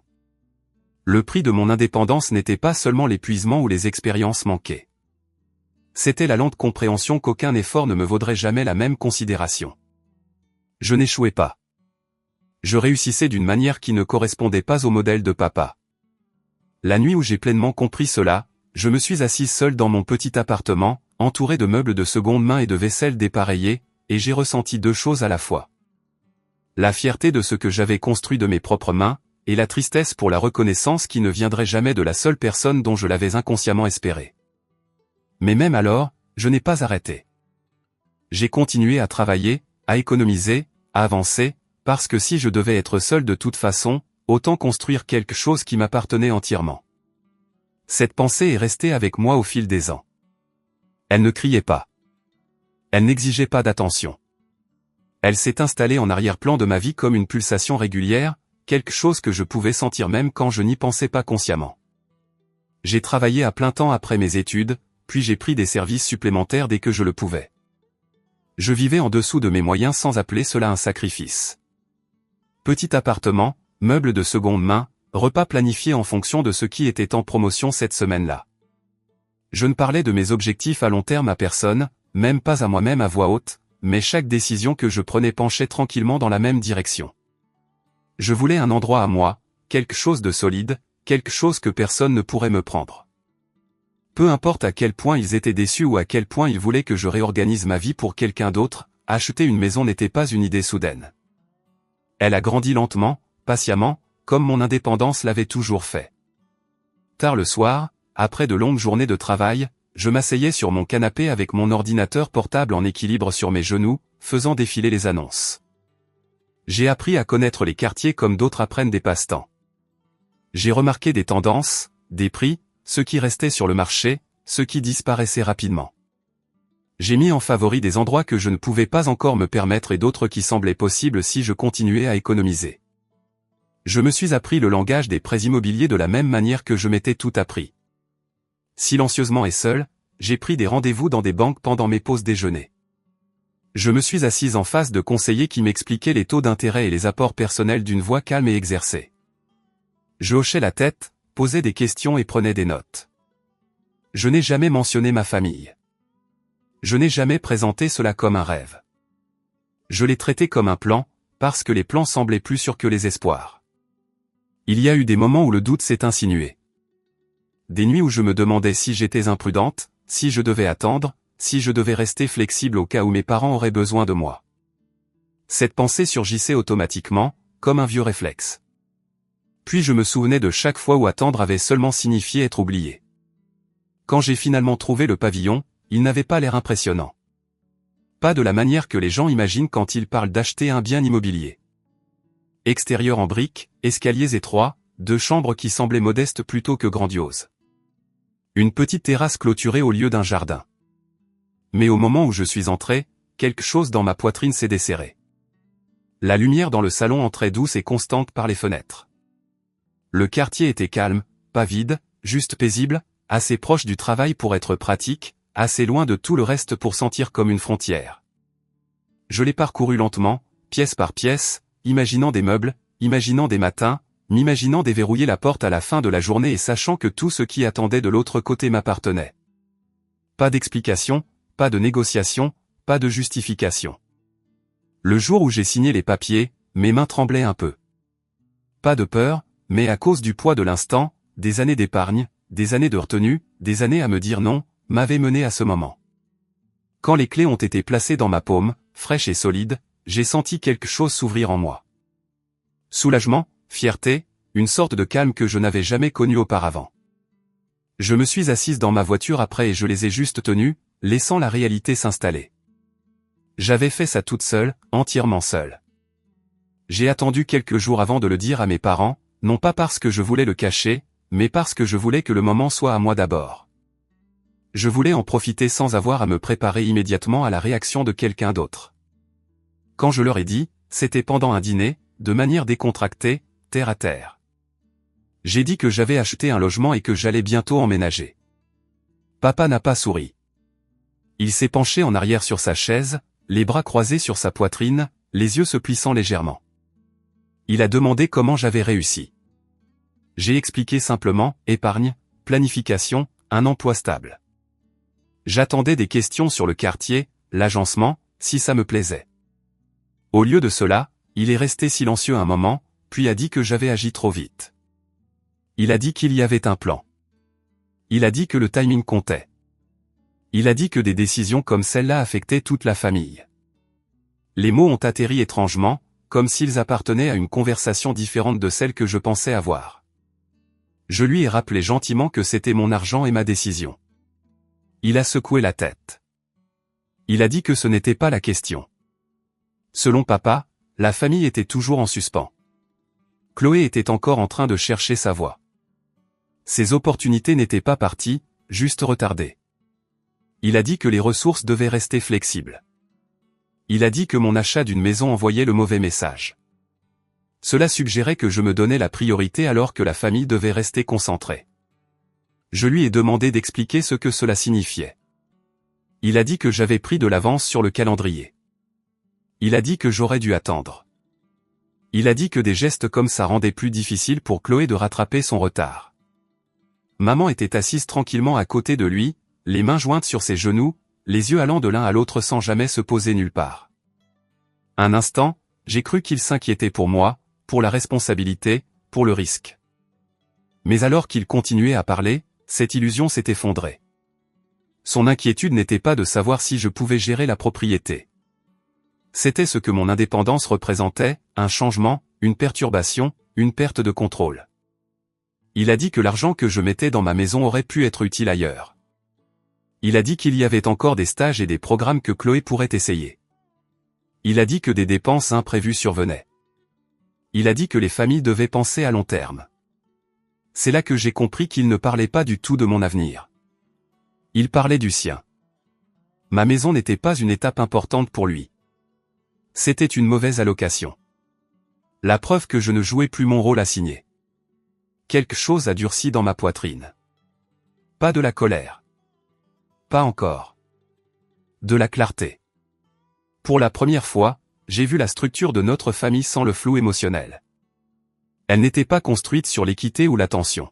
Le prix de mon indépendance n'était pas seulement l'épuisement ou les expériences manquées. C'était la lente compréhension qu'aucun effort ne me vaudrait jamais la même considération. Je n'échouais pas. Je réussissais d'une manière qui ne correspondait pas au modèle de papa. La nuit où j'ai pleinement compris cela, je me suis assise seule dans mon petit appartement, entouré de meubles de seconde main et de vaisselle dépareillée, et j'ai ressenti deux choses à la fois. La fierté de ce que j'avais construit de mes propres mains, et la tristesse pour la reconnaissance qui ne viendrait jamais de la seule personne dont je l'avais inconsciemment espéré. Mais même alors, je n'ai pas arrêté. J'ai continué à travailler, à économiser, à avancer, parce que si je devais être seul de toute façon, autant construire quelque chose qui m'appartenait entièrement. Cette pensée est restée avec moi au fil des ans. Elle ne criait pas. Elle n'exigeait pas d'attention. Elle s'est installée en arrière-plan de ma vie comme une pulsation régulière, quelque chose que je pouvais sentir même quand je n'y pensais pas consciemment. J'ai travaillé à plein temps après mes études, puis j'ai pris des services supplémentaires dès que je le pouvais. Je vivais en dessous de mes moyens sans appeler cela un sacrifice. Petit appartement, meubles de seconde main, repas planifiés en fonction de ce qui était en promotion cette semaine-là. Je ne parlais de mes objectifs à long terme à personne, même pas à moi-même à voix haute, mais chaque décision que je prenais penchait tranquillement dans la même direction. Je voulais un endroit à moi, quelque chose de solide, quelque chose que personne ne pourrait me prendre. Peu importe à quel point ils étaient déçus ou à quel point ils voulaient que je réorganise ma vie pour quelqu'un d'autre, acheter une maison n'était pas une idée soudaine. Elle a grandi lentement, patiemment, comme mon indépendance l'avait toujours fait. Tard le soir, après de longues journées de travail, je m'asseyais sur mon canapé avec mon ordinateur portable en équilibre sur mes genoux, faisant défiler les annonces. J'ai appris à connaître les quartiers comme d'autres apprennent des passe-temps. J'ai remarqué des tendances, des prix, ce qui restait sur le marché, ce qui disparaissait rapidement. J'ai mis en favori des endroits que je ne pouvais pas encore me permettre et d'autres qui semblaient possibles si je continuais à économiser. Je me suis appris le langage des prêts immobiliers de la même manière que je m'étais tout appris. Silencieusement et seul, j'ai pris des rendez-vous dans des banques pendant mes pauses déjeuner. Je me suis assise en face de conseillers qui m'expliquaient les taux d'intérêt et les apports personnels d'une voix calme et exercée. Je hochais la tête, posais des questions et prenais des notes. Je n'ai jamais mentionné ma famille. Je n'ai jamais présenté cela comme un rêve. Je l'ai traité comme un plan, parce que les plans semblaient plus sûrs que les espoirs. Il y a eu des moments où le doute s'est insinué. Des nuits où je me demandais si j'étais imprudente, si je devais attendre, si je devais rester flexible au cas où mes parents auraient besoin de moi. Cette pensée surgissait automatiquement, comme un vieux réflexe. Puis je me souvenais de chaque fois où attendre avait seulement signifié être oublié. Quand j'ai finalement trouvé le pavillon, il n'avait pas l'air impressionnant. Pas de la manière que les gens imaginent quand ils parlent d'acheter un bien immobilier. Extérieur en briques, escaliers étroits, 2 chambres qui semblaient modestes plutôt que grandioses. Une petite terrasse clôturée au lieu d'un jardin. Mais au moment où je suis entré, quelque chose dans ma poitrine s'est desserré. La lumière dans le salon entrait douce et constante par les fenêtres. Le quartier était calme, pas vide, juste paisible, assez proche du travail pour être pratique, assez loin de tout le reste pour sentir comme une frontière. Je l'ai parcouru lentement, pièce par pièce, imaginant des meubles, imaginant des matins, m'imaginant déverrouiller la porte à la fin de la journée et sachant que tout ce qui attendait de l'autre côté m'appartenait. Pas d'explication, pas de négociation, pas de justification. Le jour où j'ai signé les papiers, mes mains tremblaient un peu. Pas de peur, mais à cause du poids de l'instant, des années d'épargne, des années de retenue, des années à me dire non, m'avaient mené à ce moment. Quand les clés ont été placées dans ma paume, fraîche et solide, j'ai senti quelque chose s'ouvrir en moi. Soulagement, fierté, une sorte de calme que je n'avais jamais connu auparavant. Je me suis assise dans ma voiture après et je les ai juste tenues, laissant la réalité s'installer. J'avais fait ça toute seule, entièrement seule. J'ai attendu quelques jours avant de le dire à mes parents, non pas parce que je voulais le cacher, mais parce que je voulais que le moment soit à moi d'abord. Je voulais en profiter sans avoir à me préparer immédiatement à la réaction de quelqu'un d'autre. Quand je leur ai dit, c'était pendant un dîner, de manière décontractée, terre à terre. J'ai dit que j'avais acheté un logement et que j'allais bientôt emménager. Papa n'a pas souri. Il s'est penché en arrière sur sa chaise, les bras croisés sur sa poitrine, les yeux se plissant légèrement. Il a demandé comment j'avais réussi. J'ai expliqué simplement, épargne, planification, un emploi stable. J'attendais des questions sur le quartier, l'agencement, si ça me plaisait. Au lieu de cela, il est resté silencieux un moment, puis a dit que j'avais agi trop vite. Il a dit qu'il y avait un plan. Il a dit que le timing comptait. Il a dit que des décisions comme celle-là affectaient toute la famille. Les mots ont atterri étrangement, comme s'ils appartenaient à une conversation différente de celle que je pensais avoir. Je lui ai rappelé gentiment que c'était mon argent et ma décision. Il a secoué la tête. Il a dit que ce n'était pas la question. Selon papa, la famille était toujours en suspens. Chloé était encore en train de chercher sa voie. Ces opportunités n'étaient pas parties, juste retardées. Il a dit que les ressources devaient rester flexibles. Il a dit que mon achat d'une maison envoyait le mauvais message. Cela suggérait que je me donnais la priorité alors que la famille devait rester concentrée. Je lui ai demandé d'expliquer ce que cela signifiait. Il a dit que j'avais pris de l'avance sur le calendrier. Il a dit que j'aurais dû attendre. Il a dit que des gestes comme ça rendaient plus difficile pour Chloé de rattraper son retard. Maman était assise tranquillement à côté de lui, les mains jointes sur ses genoux, les yeux allant de l'un à l'autre sans jamais se poser nulle part. Un instant, j'ai cru qu'il s'inquiétait pour moi, pour la responsabilité, pour le risque. Mais alors qu'il continuait à parler, cette illusion s'est effondrée. Son inquiétude n'était pas de savoir si je pouvais gérer la propriété. C'était ce que mon indépendance représentait, un changement, une perturbation, une perte de contrôle. Il a dit que l'argent que je mettais dans ma maison aurait pu être utile ailleurs. Il a dit qu'il y avait encore des stages et des programmes que Chloé pourrait essayer. Il a dit que des dépenses imprévues survenaient. Il a dit que les familles devaient penser à long terme. C'est là que j'ai compris qu'il ne parlait pas du tout de mon avenir. Il parlait du sien. Ma maison n'était pas une étape importante pour lui. C'était une mauvaise allocation. La preuve que je ne jouais plus mon rôle assigné. Quelque chose a durci dans ma poitrine. Pas de la colère. Pas encore. De la clarté. Pour la première fois, j'ai vu la structure de notre famille sans le flou émotionnel. Elle n'était pas construite sur l'équité ou l'attention.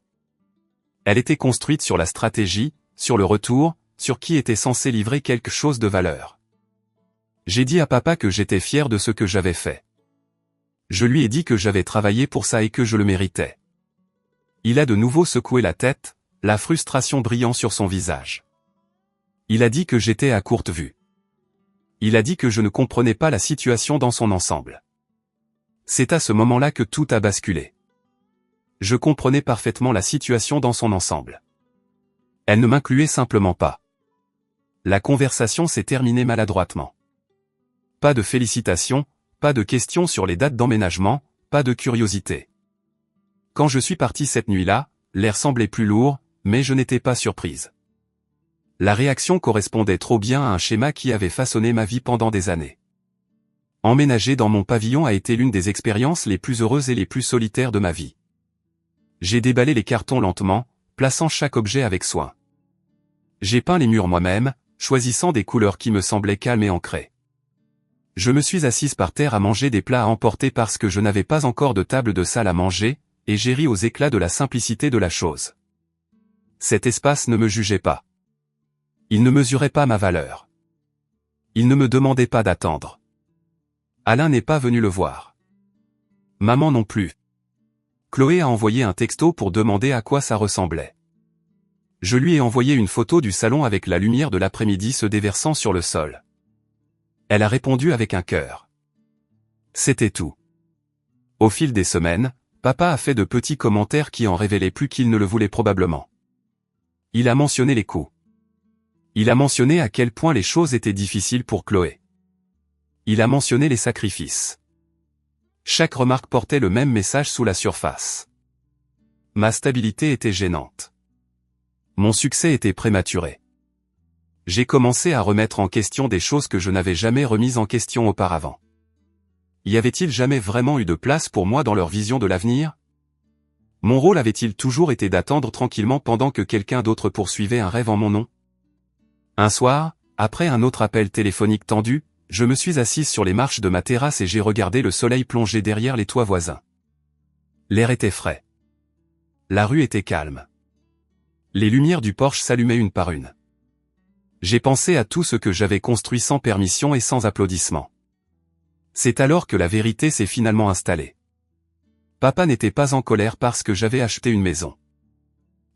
Elle était construite sur la stratégie, sur le retour, sur qui était censé livrer quelque chose de valeur. J'ai dit à papa que j'étais fier de ce que j'avais fait. Je lui ai dit que j'avais travaillé pour ça et que je le méritais. Il a de nouveau secoué la tête, la frustration brillant sur son visage. Il a dit que j'étais à courte vue. Il a dit que je ne comprenais pas la situation dans son ensemble. C'est à ce moment-là que tout a basculé. Je comprenais parfaitement la situation dans son ensemble. Elle ne m'incluait simplement pas. La conversation s'est terminée maladroitement. Pas de félicitations, pas de questions sur les dates d'emménagement, pas de curiosité. Quand je suis parti cette nuit-là, l'air semblait plus lourd, mais je n'étais pas surprise. La réaction correspondait trop bien à un schéma qui avait façonné ma vie pendant des années. Emménager dans mon pavillon a été l'une des expériences les plus heureuses et les plus solitaires de ma vie. J'ai déballé les cartons lentement, plaçant chaque objet avec soin. J'ai peint les murs moi-même, choisissant des couleurs qui me semblaient calmes et ancrées. Je me suis assise par terre à manger des plats à emporter parce que je n'avais pas encore de table de salle à manger, et j'ai ri aux éclats de la simplicité de la chose. Cet espace ne me jugeait pas. Il ne mesurait pas ma valeur. Il ne me demandait pas d'attendre. Alain n'est pas venu le voir. Maman non plus. Chloé a envoyé un texto pour demander à quoi ça ressemblait. Je lui ai envoyé une photo du salon avec la lumière de l'après-midi se déversant sur le sol. Elle a répondu avec un cœur. C'était tout. Au fil des semaines, papa a fait de petits commentaires qui en révélaient plus qu'il ne le voulait probablement. Il a mentionné les coûts. Il a mentionné à quel point les choses étaient difficiles pour Chloé. Il a mentionné les sacrifices. Chaque remarque portait le même message sous la surface. Ma stabilité était gênante. Mon succès était prématuré. J'ai commencé à remettre en question des choses que je n'avais jamais remises en question auparavant. Y avait-il jamais vraiment eu de place pour moi dans leur vision de l'avenir? Mon rôle avait-il toujours été d'attendre tranquillement pendant que quelqu'un d'autre poursuivait un rêve en mon nom? Un soir, après un autre appel téléphonique tendu, je me suis assise sur les marches de ma terrasse et j'ai regardé le soleil plonger derrière les toits voisins. L'air était frais. La rue était calme. Les lumières du porche s'allumaient une par une. J'ai pensé à tout ce que j'avais construit sans permission et sans applaudissement. C'est alors que la vérité s'est finalement installée. Papa n'était pas en colère parce que j'avais acheté une maison.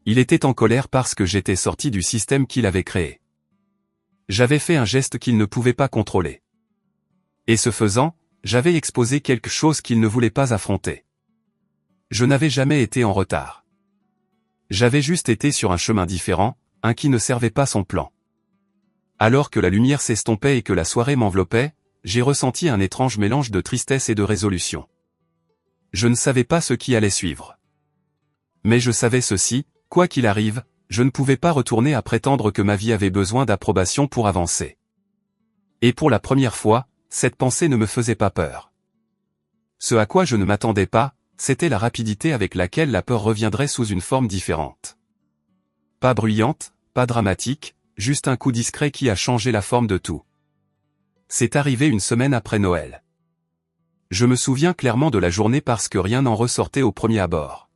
Il était en colère parce que j'étais sorti du système qu'il avait créé. J'avais fait un geste qu'il ne pouvait pas contrôler. Et ce faisant, j'avais exposé quelque chose qu'il ne voulait pas affronter. Je n'avais jamais été en retard. J'avais juste été sur un chemin différent, un qui ne servait pas son plan. Alors que la lumière s'estompait et que la soirée m'enveloppait, j'ai ressenti un étrange mélange de tristesse et de résolution. Je ne savais pas ce qui allait suivre. Mais je savais ceci, Quoi qu'il arrive, je ne pouvais pas retourner à prétendre que ma vie avait besoin d'approbation pour avancer. Et pour la première fois, cette pensée ne me faisait pas peur. Ce à quoi je ne m'attendais pas, c'était la rapidité avec laquelle la peur reviendrait sous une forme différente. Pas bruyante, pas dramatique, juste un coup discret qui a changé la forme de tout. C'est arrivé une semaine après Noël. Je me souviens clairement de la journée parce que rien n'en ressortait au premier abord.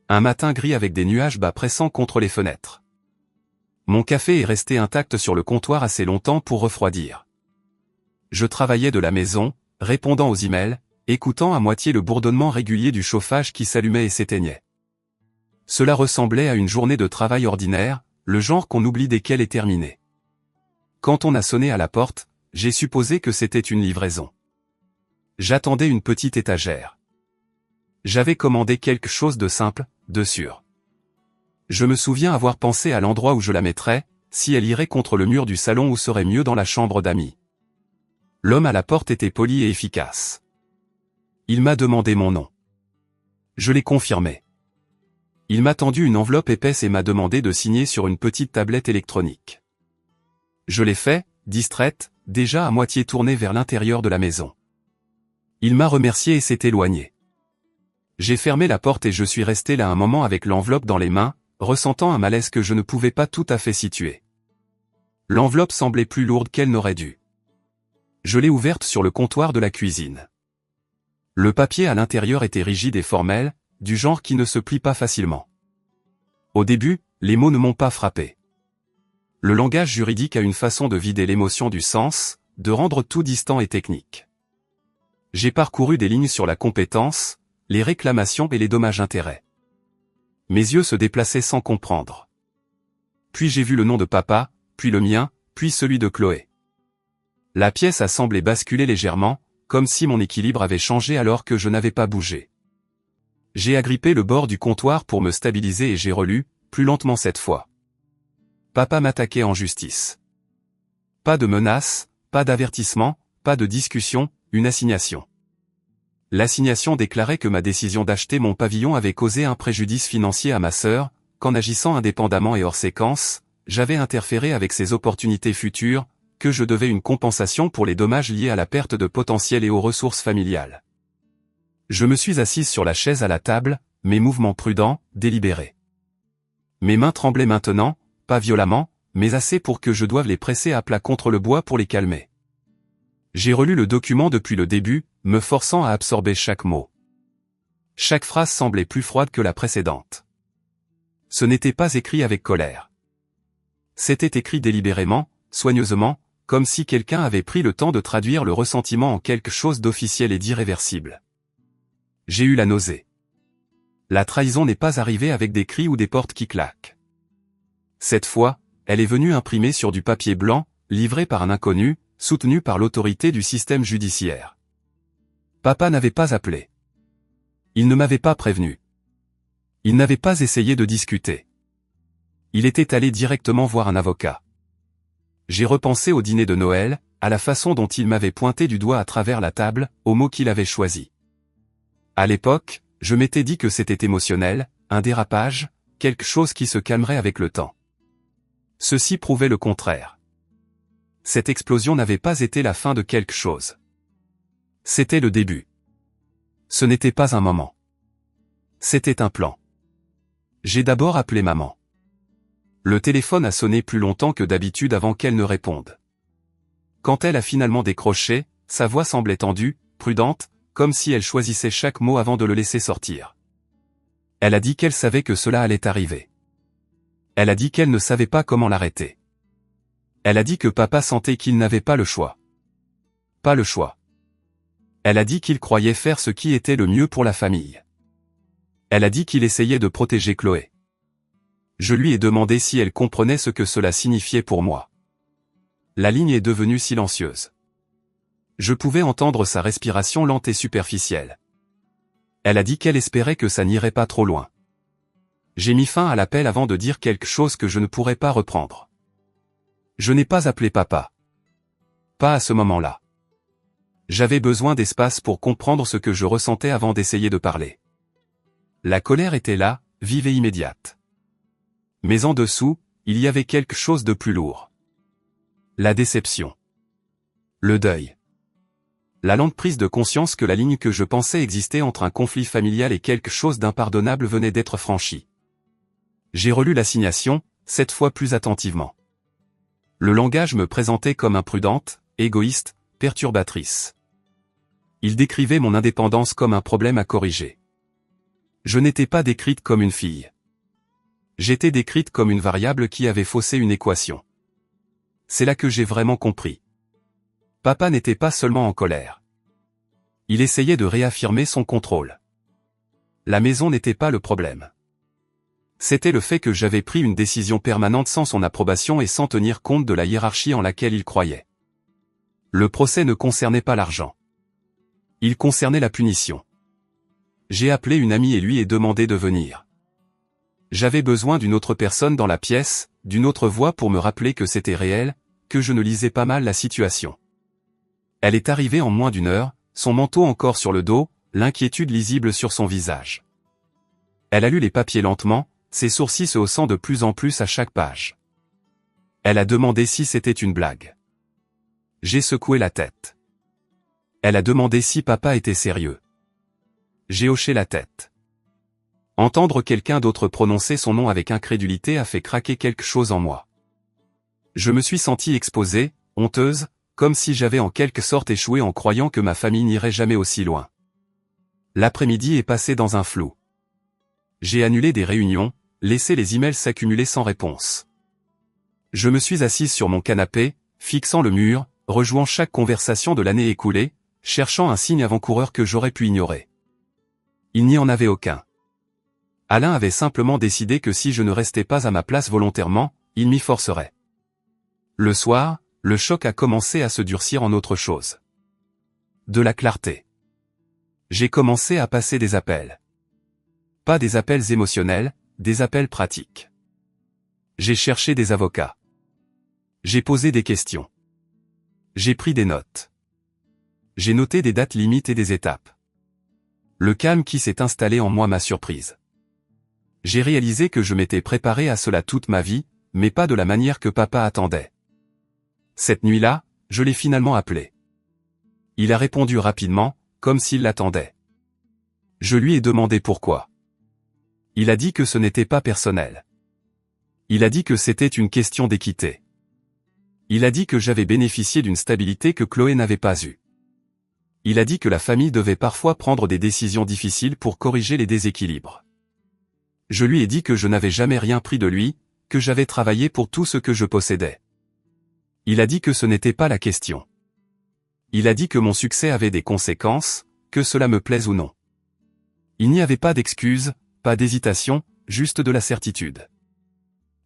Un matin gris avec des nuages bas pressant contre les fenêtres. Mon café est resté intact sur le comptoir assez longtemps pour refroidir. Je travaillais de la maison, répondant aux emails, écoutant à moitié le bourdonnement régulier du chauffage qui s'allumait et s'éteignait. Cela ressemblait à une journée de travail ordinaire, le genre qu'on oublie dès qu'elle est terminée. Quand on a sonné à la porte, j'ai supposé que c'était une livraison. J'attendais une petite étagère. J'avais commandé quelque chose de simple, de sûr. Je me souviens avoir pensé à l'endroit où je la mettrais, si elle irait contre le mur du salon ou serait mieux dans la chambre d'amis. L'homme à la porte était poli et efficace. Il m'a demandé mon nom. Je l'ai confirmé. Il m'a tendu une enveloppe épaisse et m'a demandé de signer sur une petite tablette électronique. Je l'ai fait, distraite, déjà à moitié tournée vers l'intérieur de la maison. Il m'a remercié et s'est éloigné. J'ai fermé la porte et je suis resté là un moment avec l'enveloppe dans les mains, ressentant un malaise que je ne pouvais pas tout à fait situer. L'enveloppe semblait plus lourde qu'elle n'aurait dû. Je l'ai ouverte sur le comptoir de la cuisine. Le papier à l'intérieur était rigide et formel, du genre qui ne se plie pas facilement. Au début, les mots ne m'ont pas frappé. Le langage juridique a une façon de vider l'émotion du sens, de rendre tout distant et technique. J'ai parcouru des lignes sur la compétence, les réclamations et les dommages-intérêts. Mes yeux se déplaçaient sans comprendre. Puis j'ai vu le nom de papa, puis le mien, puis celui de Chloé. La pièce a semblé basculer légèrement, comme si mon équilibre avait changé alors que je n'avais pas bougé. J'ai agrippé le bord du comptoir pour me stabiliser et j'ai relu, plus lentement cette fois. Papa m'attaquait en justice. Pas de menace, pas d'avertissement, pas de discussion, une assignation. L'assignation déclarait que ma décision d'acheter mon pavillon avait causé un préjudice financier à ma sœur, qu'en agissant indépendamment et hors séquence, j'avais interféré avec ses opportunités futures, que je devais une compensation pour les dommages liés à la perte de potentiel et aux ressources familiales. Je me suis assise sur la chaise à la table, mes mouvements prudents, délibérés. Mes mains tremblaient maintenant, pas violemment, mais assez pour que je doive les presser à plat contre le bois pour les calmer. J'ai relu le document depuis le début, me forçant à absorber chaque mot. Chaque phrase semblait plus froide que la précédente. Ce n'était pas écrit avec colère. C'était écrit délibérément, soigneusement, comme si quelqu'un avait pris le temps de traduire le ressentiment en quelque chose d'officiel et d'irréversible. J'ai eu la nausée. La trahison n'est pas arrivée avec des cris ou des portes qui claquent. Cette fois, elle est venue imprimée sur du papier blanc, livrée par un inconnu, soutenu par l'autorité du système judiciaire. Papa n'avait pas appelé. Il ne m'avait pas prévenu. Il n'avait pas essayé de discuter. Il était allé directement voir un avocat. J'ai repensé au dîner de Noël, à la façon dont il m'avait pointé du doigt à travers la table, aux mots qu'il avait choisis. À l'époque, je m'étais dit que c'était émotionnel, un dérapage, quelque chose qui se calmerait avec le temps. Ceci prouvait le contraire. Cette explosion n'avait pas été la fin de quelque chose. C'était le début. Ce n'était pas un moment. C'était un plan. J'ai d'abord appelé maman. Le téléphone a sonné plus longtemps que d'habitude avant qu'elle ne réponde. Quand elle a finalement décroché, sa voix semblait tendue, prudente, comme si elle choisissait chaque mot avant de le laisser sortir. Elle a dit qu'elle savait que cela allait arriver. Elle a dit qu'elle ne savait pas comment l'arrêter. Elle a dit que papa sentait qu'il n'avait pas le choix. Pas le choix. Elle a dit qu'il croyait faire ce qui était le mieux pour la famille. Elle a dit qu'il essayait de protéger Chloé. Je lui ai demandé si elle comprenait ce que cela signifiait pour moi. La ligne est devenue silencieuse. Je pouvais entendre sa respiration lente et superficielle. Elle a dit qu'elle espérait que ça n'irait pas trop loin. J'ai mis fin à l'appel avant de dire quelque chose que je ne pourrais pas reprendre. Je n'ai pas appelé papa. Pas à ce moment-là. J'avais besoin d'espace pour comprendre ce que je ressentais avant d'essayer de parler. La colère était là, vive et immédiate. Mais en dessous, il y avait quelque chose de plus lourd. La déception. Le deuil. La lente prise de conscience que la ligne que je pensais exister entre un conflit familial et quelque chose d'impardonnable venait d'être franchie. J'ai relu l'assignation, cette fois plus attentivement. Le langage me présentait comme imprudente, égoïste, perturbatrice. Il décrivait mon indépendance comme un problème à corriger. Je n'étais pas décrite comme une fille. J'étais décrite comme une variable qui avait faussé une équation. C'est là que j'ai vraiment compris. Papa n'était pas seulement en colère. Il essayait de réaffirmer son contrôle. La maison n'était pas le problème. C'était le fait que j'avais pris une décision permanente sans son approbation et sans tenir compte de la hiérarchie en laquelle il croyait. Le procès ne concernait pas l'argent. Il concernait la punition. J'ai appelé une amie et lui ai demandé de venir. J'avais besoin d'une autre personne dans la pièce, d'une autre voix pour me rappeler que c'était réel, que je ne lisais pas mal la situation. Elle est arrivée en moins d'une heure, son manteau encore sur le dos, l'inquiétude lisible sur son visage. Elle a lu les papiers lentement, ses sourcils se haussant de plus en plus à chaque page. Elle a demandé si c'était une blague. J'ai secoué la tête. Elle a demandé si papa était sérieux. J'ai hoché la tête. Entendre quelqu'un d'autre prononcer son nom avec incrédulité a fait craquer quelque chose en moi. Je me suis sentie exposée, honteuse, comme si j'avais en quelque sorte échoué en croyant que ma famille n'irait jamais aussi loin. L'après-midi est passé dans un flou. J'ai annulé des réunions, laissé les emails s'accumuler sans réponse. Je me suis assise sur mon canapé, fixant le mur, rejouant chaque conversation de l'année écoulée, cherchant un signe avant-coureur que j'aurais pu ignorer. Il n'y en avait aucun. Alain avait simplement décidé que si je ne restais pas à ma place volontairement, il m'y forcerait. Le soir, le choc a commencé à se durcir en autre chose. De la clarté. J'ai commencé à passer des appels. Pas des appels émotionnels, des appels pratiques. J'ai cherché des avocats. J'ai posé des questions. J'ai pris des notes. J'ai noté des dates limites et des étapes. Le calme qui s'est installé en moi m'a surprise. J'ai réalisé que je m'étais préparé à cela toute ma vie, mais pas de la manière que papa attendait. Cette nuit-là, je l'ai finalement appelé. Il a répondu rapidement, comme s'il l'attendait. Je lui ai demandé pourquoi. Il a dit que ce n'était pas personnel. Il a dit que c'était une question d'équité. Il a dit que j'avais bénéficié d'une stabilité que Chloé n'avait pas eue. Il a dit que la famille devait parfois prendre des décisions difficiles pour corriger les déséquilibres. Je lui ai dit que je n'avais jamais rien pris de lui, que j'avais travaillé pour tout ce que je possédais. Il a dit que ce n'était pas la question. Il a dit que mon succès avait des conséquences, que cela me plaise ou non. Il n'y avait pas d'excuses, pas d'hésitation, juste de la certitude.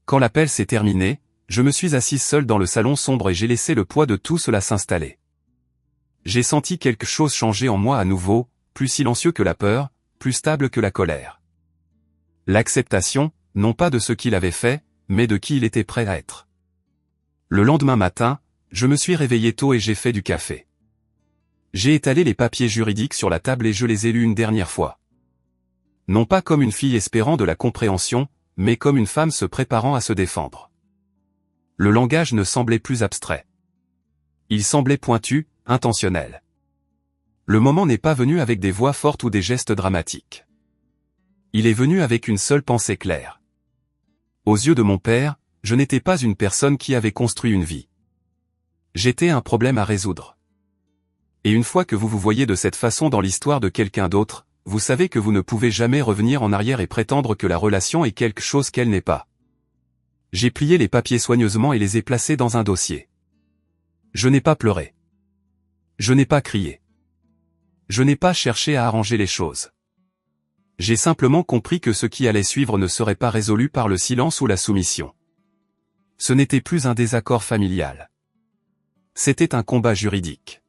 Quand l'appel s'est terminé, je me suis assise seule dans le salon sombre et j'ai laissé le poids de tout cela s'installer. J'ai senti quelque chose changer en moi à nouveau, plus silencieux que la peur, plus stable que la colère. L'acceptation, non pas de ce qu'il avait fait, mais de qui il était prêt à être. Le lendemain matin, je me suis réveillé tôt et j'ai fait du café. J'ai étalé les papiers juridiques sur la table et je les ai lus une dernière fois. Non pas comme une fille espérant de la compréhension, mais comme une femme se préparant à se défendre. Le langage ne semblait plus abstrait. Il semblait pointu, intentionnel. Le moment n'est pas venu avec des voix fortes ou des gestes dramatiques. Il est venu avec une seule pensée claire. Aux yeux de mon père, je n'étais pas une personne qui avait construit une vie. J'étais un problème à résoudre. Et une fois que vous vous voyez de cette façon dans l'histoire de quelqu'un d'autre, vous savez que vous ne pouvez jamais revenir en arrière et prétendre que la relation est quelque chose qu'elle n'est pas. J'ai plié les papiers soigneusement et les ai placés dans un dossier. Je n'ai pas pleuré. Je n'ai pas crié. Je n'ai pas cherché à arranger les choses. J'ai simplement compris que ce qui allait suivre ne serait pas résolu par le silence ou la soumission. Ce n'était plus un désaccord familial. C'était un combat juridique.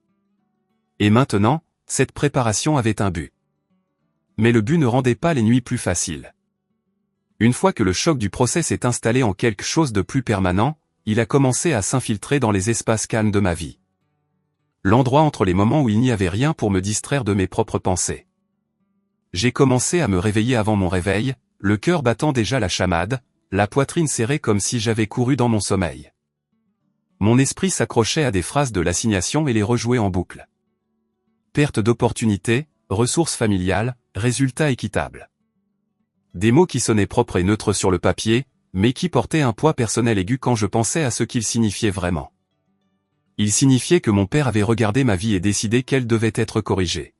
Et maintenant, cette préparation avait un but. Mais le but ne rendait pas les nuits plus faciles. Une fois que le choc du procès s'est installé en quelque chose de plus permanent, il a commencé à s'infiltrer dans les espaces calmes de ma vie. L'endroit entre les moments où il n'y avait rien pour me distraire de mes propres pensées. J'ai commencé à me réveiller avant mon réveil, le cœur battant déjà la chamade, la poitrine serrée comme si j'avais couru dans mon sommeil. Mon esprit s'accrochait à des phrases de l'assignation et les rejouait en boucle. Perte d'opportunité, ressources familiales, résultats équitables. Des mots qui sonnaient propres et neutres sur le papier, mais qui portaient un poids personnel aigu quand je pensais à ce qu'ils signifiaient vraiment. Ils signifiaient que mon père avait regardé ma vie et décidé qu'elle devait être corrigée.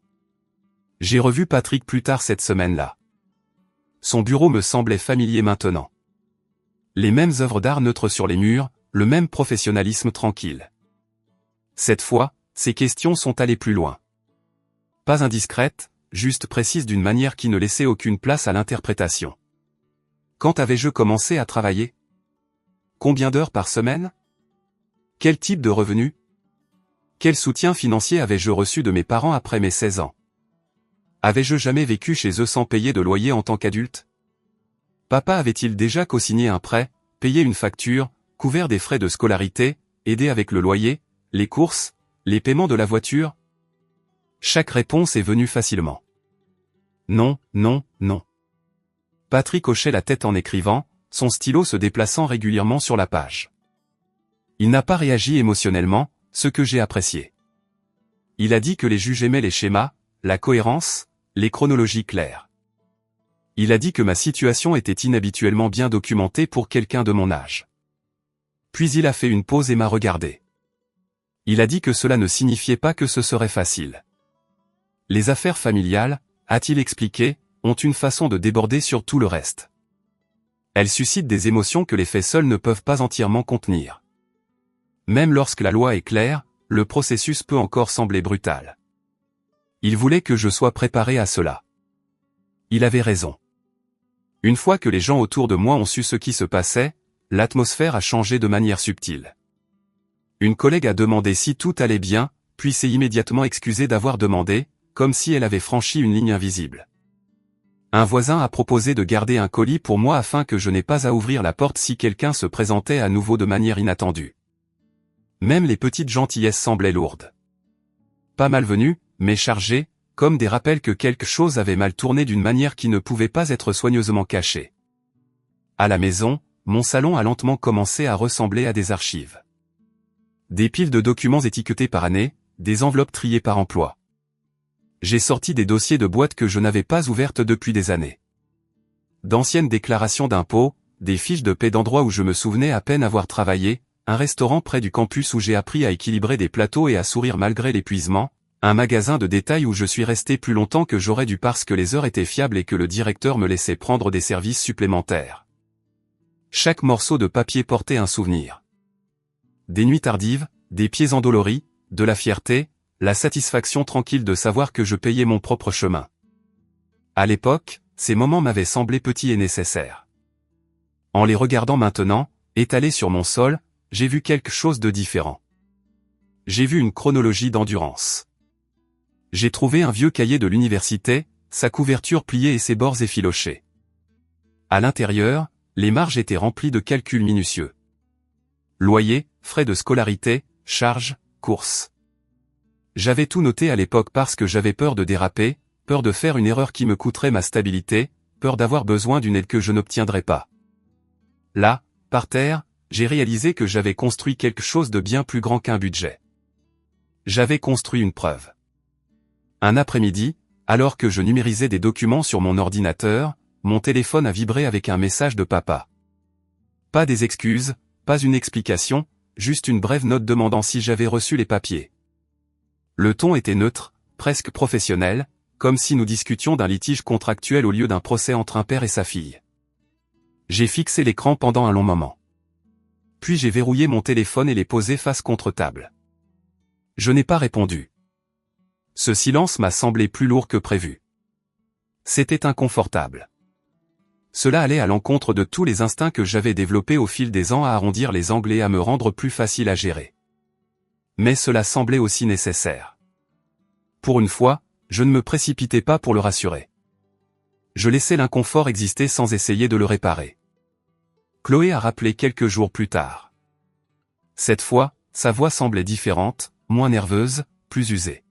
J'ai revu Patrick plus tard cette semaine-là. Son bureau me semblait familier maintenant. Les mêmes œuvres d'art neutres sur les murs, le même professionnalisme tranquille. Cette fois, ces questions sont allées plus loin. Pas indiscrètes, juste précises d'une manière qui ne laissait aucune place à l'interprétation. Quand avais-je commencé à travailler? Combien d'heures par semaine? Quel type de revenu? Quel soutien financier avais-je reçu de mes parents après mes 16 ans? Avais-je jamais vécu chez eux sans payer de loyer en tant qu'adulte? Papa avait-il déjà co-signé un prêt, payé une facture, couvert des frais de scolarité, aidé avec le loyer, les courses, les paiements de la voiture? Chaque réponse est venue facilement. Non, non, non. Patrick hochait la tête en écrivant, son stylo se déplaçant régulièrement sur la page. Il n'a pas réagi émotionnellement, ce que j'ai apprécié. Il a dit que les juges aimaient les schémas, la cohérence, les chronologies claires. Il a dit que ma situation était inhabituellement bien documentée pour quelqu'un de mon âge. Puis il a fait une pause et m'a regardé. Il a dit que cela ne signifiait pas que ce serait facile. Les affaires familiales, a-t-il expliqué, ont une façon de déborder sur tout le reste. Elles suscitent des émotions que les faits seuls ne peuvent pas entièrement contenir. Même lorsque la loi est claire, le processus peut encore sembler brutal. Il voulait que je sois préparé à cela. Il avait raison. Une fois que les gens autour de moi ont su ce qui se passait, l'atmosphère a changé de manière subtile. Une collègue a demandé si tout allait bien, puis s'est immédiatement excusée d'avoir demandé, comme si elle avait franchi une ligne invisible. Un voisin a proposé de garder un colis pour moi afin que je n'aie pas à ouvrir la porte si quelqu'un se présentait à nouveau de manière inattendue. Même les petites gentillesses semblaient lourdes. Pas malvenues, mais chargées, comme des rappels que quelque chose avait mal tourné d'une manière qui ne pouvait pas être soigneusement cachée. À la maison, mon salon a lentement commencé à ressembler à des archives. Des piles de documents étiquetés par année, des enveloppes triées par emploi. J'ai sorti des dossiers de boîtes que je n'avais pas ouvertes depuis des années. D'anciennes déclarations d'impôts, des fiches de paie d'endroits où je me souvenais à peine avoir travaillé, un restaurant près du campus où j'ai appris à équilibrer des plateaux et à sourire malgré l'épuisement, un magasin de détail où je suis resté plus longtemps que j'aurais dû parce que les heures étaient fiables et que le directeur me laissait prendre des services supplémentaires. Chaque morceau de papier portait un souvenir. Des nuits tardives, des pieds endoloris, de la fierté, la satisfaction tranquille de savoir que je payais mon propre chemin. À l'époque, ces moments m'avaient semblé petits et nécessaires. En les regardant maintenant, étalés sur mon sol, j'ai vu quelque chose de différent. J'ai vu une chronologie d'endurance. J'ai trouvé un vieux cahier de l'université, sa couverture pliée et ses bords effilochés. À l'intérieur, les marges étaient remplies de calculs minutieux. Loyer, frais de scolarité, charges, courses. J'avais tout noté à l'époque parce que j'avais peur de déraper, peur de faire une erreur qui me coûterait ma stabilité, peur d'avoir besoin d'une aide que je n'obtiendrais pas. Là, par terre, j'ai réalisé que j'avais construit quelque chose de bien plus grand qu'un budget. J'avais construit une preuve. Un après-midi, alors que je numérisais des documents sur mon ordinateur, mon téléphone a vibré avec un message de papa. Pas des excuses, pas une explication, juste une brève note demandant si j'avais reçu les papiers. Le ton était neutre, presque professionnel, comme si nous discutions d'un litige contractuel au lieu d'un procès entre un père et sa fille. J'ai fixé l'écran pendant un long moment. Puis j'ai verrouillé mon téléphone et l'ai posé face contre table. Je n'ai pas répondu. Ce silence m'a semblé plus lourd que prévu. C'était inconfortable. Cela allait à l'encontre de tous les instincts que j'avais développés au fil des ans à arrondir les angles et à me rendre plus facile à gérer. Mais cela semblait aussi nécessaire. Pour une fois, je ne me précipitais pas pour le rassurer. Je laissais l'inconfort exister sans essayer de le réparer. Chloé a rappelé quelques jours plus tard. Cette fois, sa voix semblait différente, moins nerveuse, plus usée.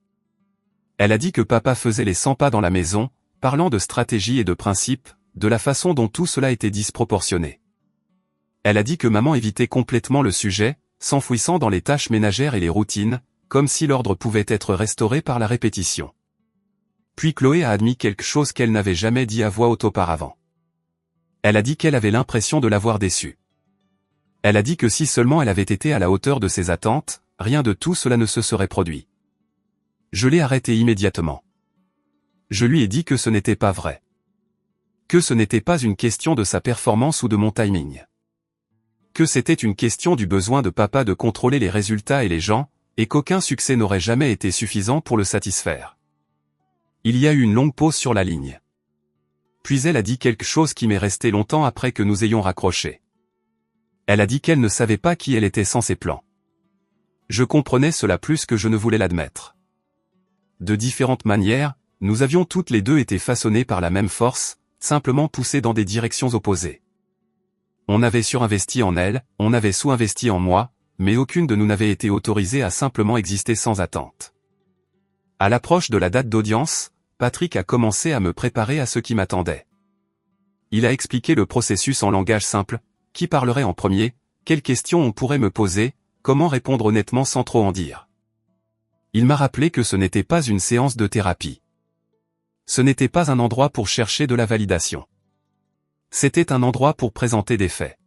Elle a dit que papa faisait les 100 pas dans la maison, parlant de stratégie et de principe, de la façon dont tout cela était disproportionné. Elle a dit que maman évitait complètement le sujet, s'enfouissant dans les tâches ménagères et les routines, comme si l'ordre pouvait être restauré par la répétition. Puis Chloé a admis quelque chose qu'elle n'avait jamais dit à voix haute auparavant. Elle a dit qu'elle avait l'impression de l'avoir déçue. Elle a dit que si seulement elle avait été à la hauteur de ses attentes, rien de tout cela ne se serait produit. Je l'ai arrêtée immédiatement. Je lui ai dit que ce n'était pas vrai. Que ce n'était pas une question de sa performance ou de mon timing. Que c'était une question du besoin de papa de contrôler les résultats et les gens, et qu'aucun succès n'aurait jamais été suffisant pour le satisfaire. Il y a eu une longue pause sur la ligne. Puis elle a dit quelque chose qui m'est resté longtemps après que nous ayons raccroché. Elle a dit qu'elle ne savait pas qui elle était sans ses plans. Je comprenais cela plus que je ne voulais l'admettre. De différentes manières, nous avions toutes les deux été façonnées par la même force, simplement poussées dans des directions opposées. On avait surinvesti en elle, on avait sous-investi en moi, mais aucune de nous n'avait été autorisée à simplement exister sans attente. À l'approche de la date d'audience, Patrick a commencé à me préparer à ce qui m'attendait. Il a expliqué le processus en langage simple, qui parlerait en premier, quelles questions on pourrait me poser, comment répondre honnêtement sans trop en dire. Il m'a rappelé que ce n'était pas une séance de thérapie. Ce n'était pas un endroit pour chercher de la validation. C'était un endroit pour présenter des faits.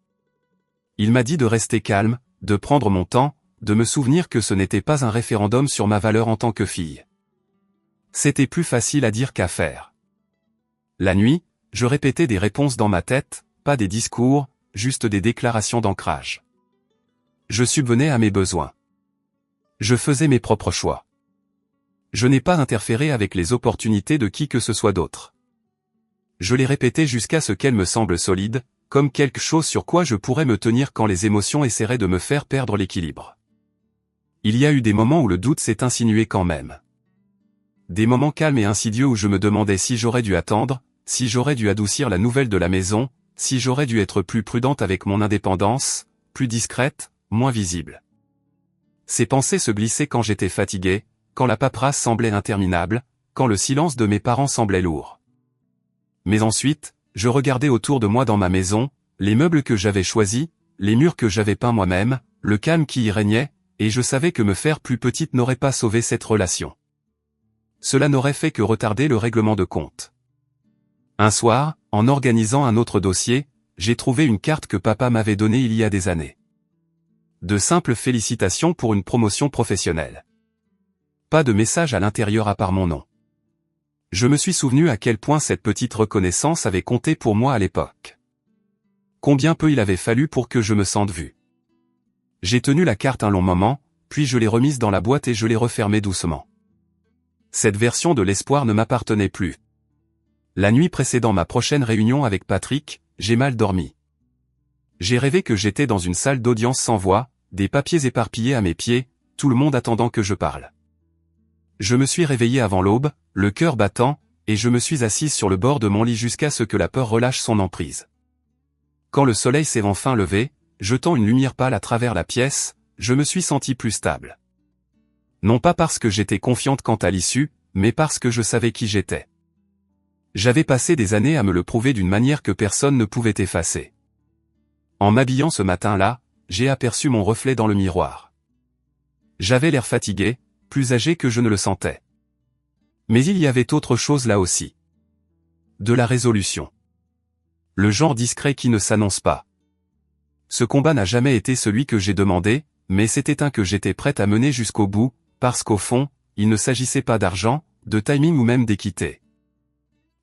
Il m'a dit de rester calme, de prendre mon temps, de me souvenir que ce n'était pas un référendum sur ma valeur en tant que fille. C'était plus facile à dire qu'à faire. La nuit, je répétais des réponses dans ma tête, pas des discours, juste des déclarations d'ancrage. Je subvenais à mes besoins. Je faisais mes propres choix. Je n'ai pas interféré avec les opportunités de qui que ce soit d'autre. Je les répétais jusqu'à ce qu'elles me semblent solides, comme quelque chose sur quoi je pourrais me tenir quand les émotions essaieraient de me faire perdre l'équilibre. Il y a eu des moments où le doute s'est insinué quand même. Des moments calmes et insidieux où je me demandais si j'aurais dû attendre, si j'aurais dû adoucir la nouvelle de la maison, si j'aurais dû être plus prudente avec mon indépendance, plus discrète, moins visible. Ces pensées se glissaient quand j'étais fatigué, quand la paperasse semblait interminable, quand le silence de mes parents semblait lourd. Mais ensuite, je regardais autour de moi dans ma maison, les meubles que j'avais choisis, les murs que j'avais peints moi-même, le calme qui y régnait, et je savais que me faire plus petite n'aurait pas sauvé cette relation. Cela n'aurait fait que retarder le règlement de compte. Un soir, en organisant un autre dossier, j'ai trouvé une carte que papa m'avait donnée il y a des années. De simples félicitations pour une promotion professionnelle. Pas de message à l'intérieur à part mon nom. Je me suis souvenu à quel point cette petite reconnaissance avait compté pour moi à l'époque. Combien peu il avait fallu pour que je me sente vu. J'ai tenu la carte un long moment, puis je l'ai remise dans la boîte et je l'ai refermée doucement. Cette version de l'espoir ne m'appartenait plus. La nuit précédant ma prochaine réunion avec Patrick, j'ai mal dormi. J'ai rêvé que j'étais dans une salle d'audience sans voix, des papiers éparpillés à mes pieds, tout le monde attendant que je parle. Je me suis réveillé avant l'aube, le cœur battant, et je me suis assise sur le bord de mon lit jusqu'à ce que la peur relâche son emprise. Quand le soleil s'est enfin levé, jetant une lumière pâle à travers la pièce, je me suis senti plus stable. Non pas parce que j'étais confiante quant à l'issue, mais parce que je savais qui j'étais. J'avais passé des années à me le prouver d'une manière que personne ne pouvait effacer. En m'habillant ce matin-là, j'ai aperçu mon reflet dans le miroir. J'avais l'air fatigué, plus âgé que je ne le sentais. Mais il y avait autre chose là aussi. De la résolution. Le genre discret qui ne s'annonce pas. Ce combat n'a jamais été celui que j'ai demandé, mais c'était un que j'étais prête à mener jusqu'au bout, parce qu'au fond, il ne s'agissait pas d'argent, de timing ou même d'équité.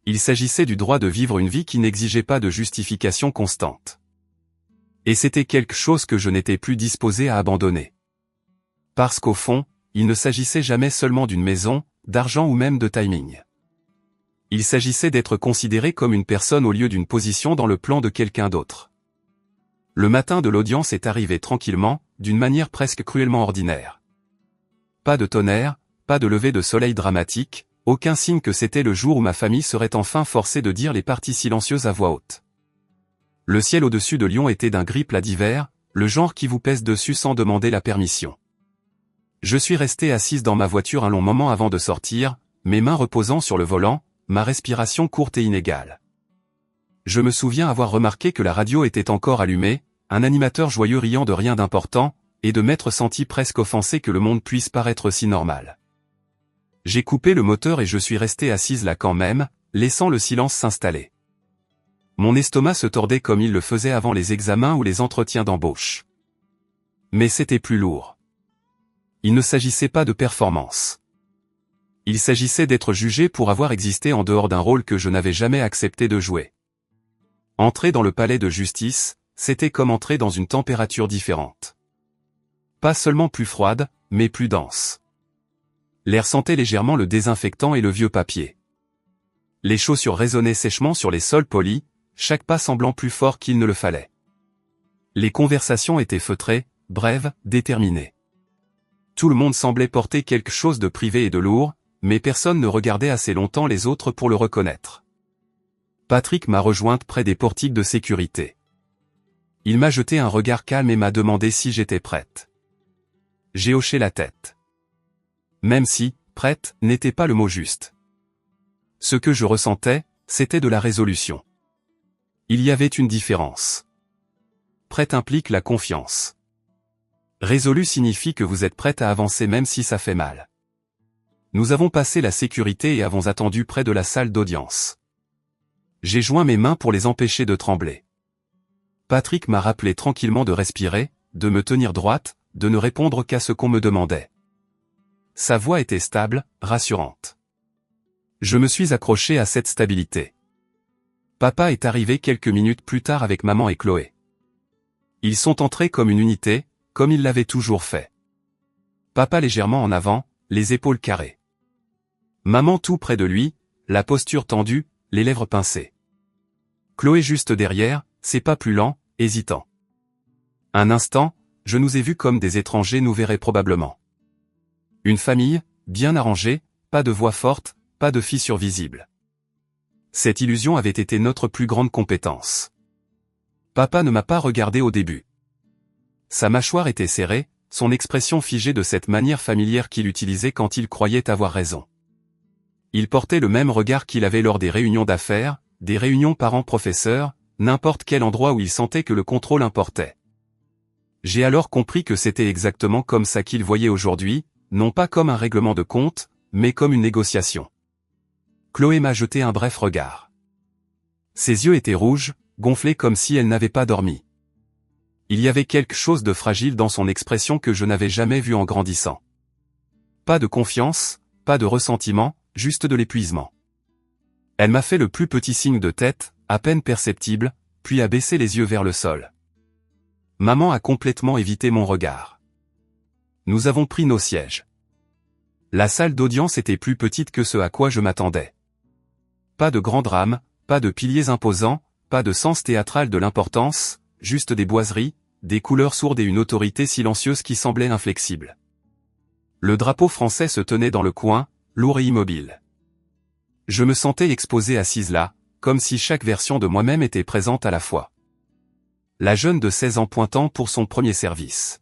Il s'agissait du droit de vivre une vie qui n'exigeait pas de justification constante. Et c'était quelque chose que je n'étais plus disposé à abandonner. Parce qu'au fond, il ne s'agissait jamais seulement d'une maison, d'argent ou même de timing. Il s'agissait d'être considéré comme une personne au lieu d'une position dans le plan de quelqu'un d'autre. Le matin de l'audience est arrivé tranquillement, d'une manière presque cruellement ordinaire. Pas de tonnerre, pas de lever de soleil dramatique, aucun signe que c'était le jour où ma famille serait enfin forcée de dire les parties silencieuses à voix haute. Le ciel au-dessus de Lyon était d'un gris plat d'hiver, le genre qui vous pèse dessus sans demander la permission. Je suis resté assise dans ma voiture un long moment avant de sortir, mes mains reposant sur le volant, ma respiration courte et inégale. Je me souviens avoir remarqué que la radio était encore allumée, un animateur joyeux riant de rien d'important, et de m'être senti presque offensé que le monde puisse paraître si normal. J'ai coupé le moteur et je suis resté assise là quand même, laissant le silence s'installer. Mon estomac se tordait comme il le faisait avant les examens ou les entretiens d'embauche. Mais c'était plus lourd. Il ne s'agissait pas de performance. Il s'agissait d'être jugé pour avoir existé en dehors d'un rôle que je n'avais jamais accepté de jouer. Entrer dans le palais de justice, c'était comme entrer dans une température différente. Pas seulement plus froide, mais plus dense. L'air sentait légèrement le désinfectant et le vieux papier. Les chaussures résonnaient sèchement sur les sols polis, chaque pas semblant plus fort qu'il ne le fallait. Les conversations étaient feutrées, brèves, déterminées. Tout le monde semblait porter quelque chose de privé et de lourd, mais personne ne regardait assez longtemps les autres pour le reconnaître. Patrick m'a rejointe près des portiques de sécurité. Il m'a jeté un regard calme et m'a demandé si j'étais prête. J'ai hoché la tête. Même si, prête, n'était pas le mot juste. Ce que je ressentais, c'était de la résolution. Il y avait une différence. Prête implique la confiance. Résolu signifie que vous êtes prête à avancer même si ça fait mal. Nous avons passé la sécurité et avons attendu près de la salle d'audience. J'ai joint mes mains pour les empêcher de trembler. Patrick m'a rappelé tranquillement de respirer, de me tenir droite, de ne répondre qu'à ce qu'on me demandait. Sa voix était stable, rassurante. Je me suis accroché à cette stabilité. Papa est arrivé quelques minutes plus tard avec maman et Chloé. Ils sont entrés comme une unité, comme ils l'avaient toujours fait. Papa légèrement en avant, les épaules carrées. Maman tout près de lui, la posture tendue, les lèvres pincées. Chloé juste derrière, ses pas plus lents, hésitants. Un instant, je nous ai vus comme des étrangers nous verraient probablement. Une famille, bien arrangée, pas de voix forte, pas de fissure visible. Cette illusion avait été notre plus grande compétence. Papa ne m'a pas regardé au début. Sa mâchoire était serrée, son expression figée de cette manière familière qu'il utilisait quand il croyait avoir raison. Il portait le même regard qu'il avait lors des réunions d'affaires, des réunions parents-professeurs, n'importe quel endroit où il sentait que le contrôle importait. J'ai alors compris que c'était exactement comme ça qu'il voyait aujourd'hui, non pas comme un règlement de compte, mais comme une négociation. Chloé m'a jeté un bref regard. Ses yeux étaient rouges, gonflés comme si elle n'avait pas dormi. Il y avait quelque chose de fragile dans son expression que je n'avais jamais vu en grandissant. Pas de confiance, pas de ressentiment, juste de l'épuisement. Elle m'a fait le plus petit signe de tête, à peine perceptible, puis a baissé les yeux vers le sol. Maman a complètement évité mon regard. Nous avons pris nos sièges. La salle d'audience était plus petite que ce à quoi je m'attendais. Pas de grand drame, pas de piliers imposants, pas de sens théâtral de l'importance, juste des boiseries, des couleurs sourdes et une autorité silencieuse qui semblait inflexible. Le drapeau français se tenait dans le coin, lourd et immobile. Je me sentais exposée assise là, comme si chaque version de moi-même était présente à la fois. La jeune de 16 ans pointant pour son premier service.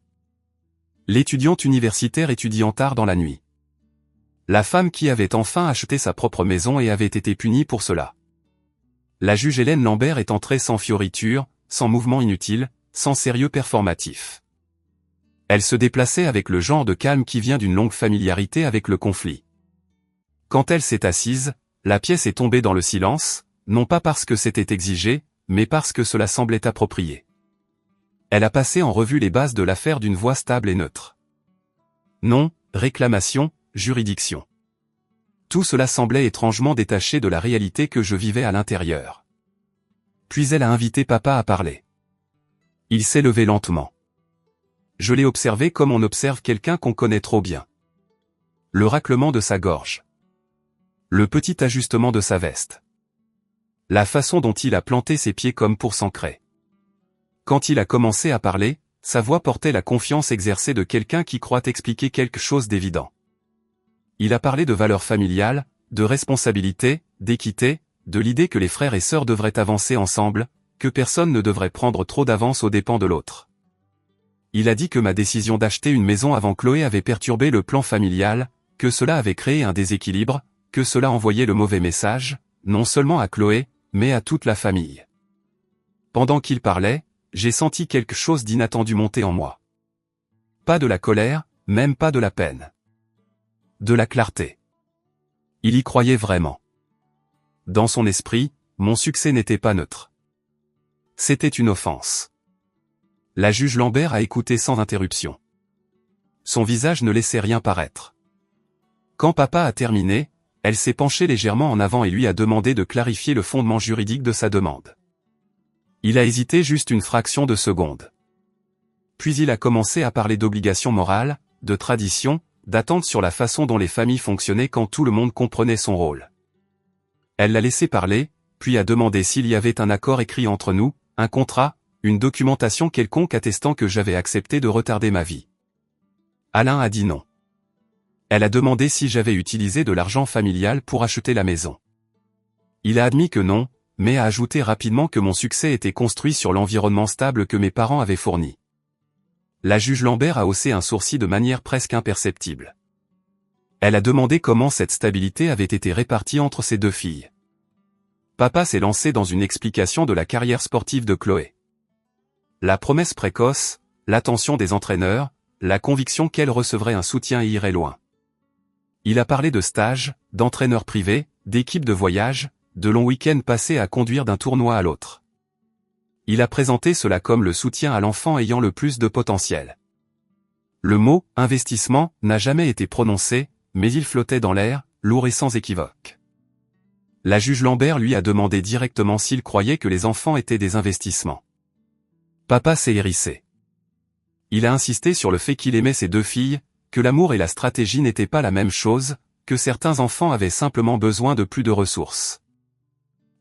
L'étudiante universitaire étudiant tard dans la nuit. La femme qui avait enfin acheté sa propre maison et avait été punie pour cela. La juge Hélène Lambert est entrée sans fioriture, sans mouvement inutile, sans sérieux performatif. Elle se déplaçait avec le genre de calme qui vient d'une longue familiarité avec le conflit. Quand elle s'est assise, la pièce est tombée dans le silence, non pas parce que c'était exigé, mais parce que cela semblait approprié. Elle a passé en revue les bases de l'affaire d'une voix stable et neutre. Non, réclamation, juridiction. Tout cela semblait étrangement détaché de la réalité que je vivais à l'intérieur. Puis elle a invité papa à parler. Il s'est levé lentement. Je l'ai observé comme on observe quelqu'un qu'on connaît trop bien. Le raclement de sa gorge. Le petit ajustement de sa veste. La façon dont il a planté ses pieds comme pour s'ancrer. Quand il a commencé à parler, sa voix portait la confiance exercée de quelqu'un qui croit expliquer quelque chose d'évident. Il a parlé de valeurs familiales, de responsabilité, d'équité, de l'idée que les frères et sœurs devraient avancer ensemble, que personne ne devrait prendre trop d'avance aux dépens de l'autre. Il a dit que ma décision d'acheter une maison avant Chloé avait perturbé le plan familial, que cela avait créé un déséquilibre, que cela envoyait le mauvais message, non seulement à Chloé, mais à toute la famille. Pendant qu'il parlait, j'ai senti quelque chose d'inattendu monter en moi. Pas de la colère, même pas de la peine. De la clarté. Il y croyait vraiment. Dans son esprit, mon succès n'était pas neutre. C'était une offense. La juge Lambert a écouté sans interruption. Son visage ne laissait rien paraître. Quand papa a terminé, elle s'est penchée légèrement en avant et lui a demandé de clarifier le fondement juridique de sa demande. Il a hésité juste une fraction de seconde. Puis il a commencé à parler d'obligations morales, de traditions, d'attentes sur la façon dont les familles fonctionnaient quand tout le monde comprenait son rôle. Elle l'a laissé parler, puis a demandé s'il y avait un accord écrit entre nous, un contrat, une documentation quelconque attestant que j'avais accepté de retarder ma vie. Alain a dit non. Elle a demandé si j'avais utilisé de l'argent familial pour acheter la maison. Il a admis que non, mais a ajouté rapidement que mon succès était construit sur l'environnement stable que mes parents avaient fourni. La juge Lambert a haussé un sourcil de manière presque imperceptible. Elle a demandé comment cette stabilité avait été répartie entre ses deux filles. Papa s'est lancé dans une explication de la carrière sportive de Chloé. La promesse précoce, l'attention des entraîneurs, la conviction qu'elle recevrait un soutien et irait loin. Il a parlé de stages, d'entraîneurs privés, d'équipes de voyage, de longs week-ends passés à conduire d'un tournoi à l'autre. Il a présenté cela comme le soutien à l'enfant ayant le plus de potentiel. Le mot « investissement » n'a jamais été prononcé, mais il flottait dans l'air, lourd et sans équivoque. La juge Lambert lui a demandé directement s'il croyait que les enfants étaient des investissements. Papa s'est hérissé. Il a insisté sur le fait qu'il aimait ses deux filles, que l'amour et la stratégie n'étaient pas la même chose, que certains enfants avaient simplement besoin de plus de ressources.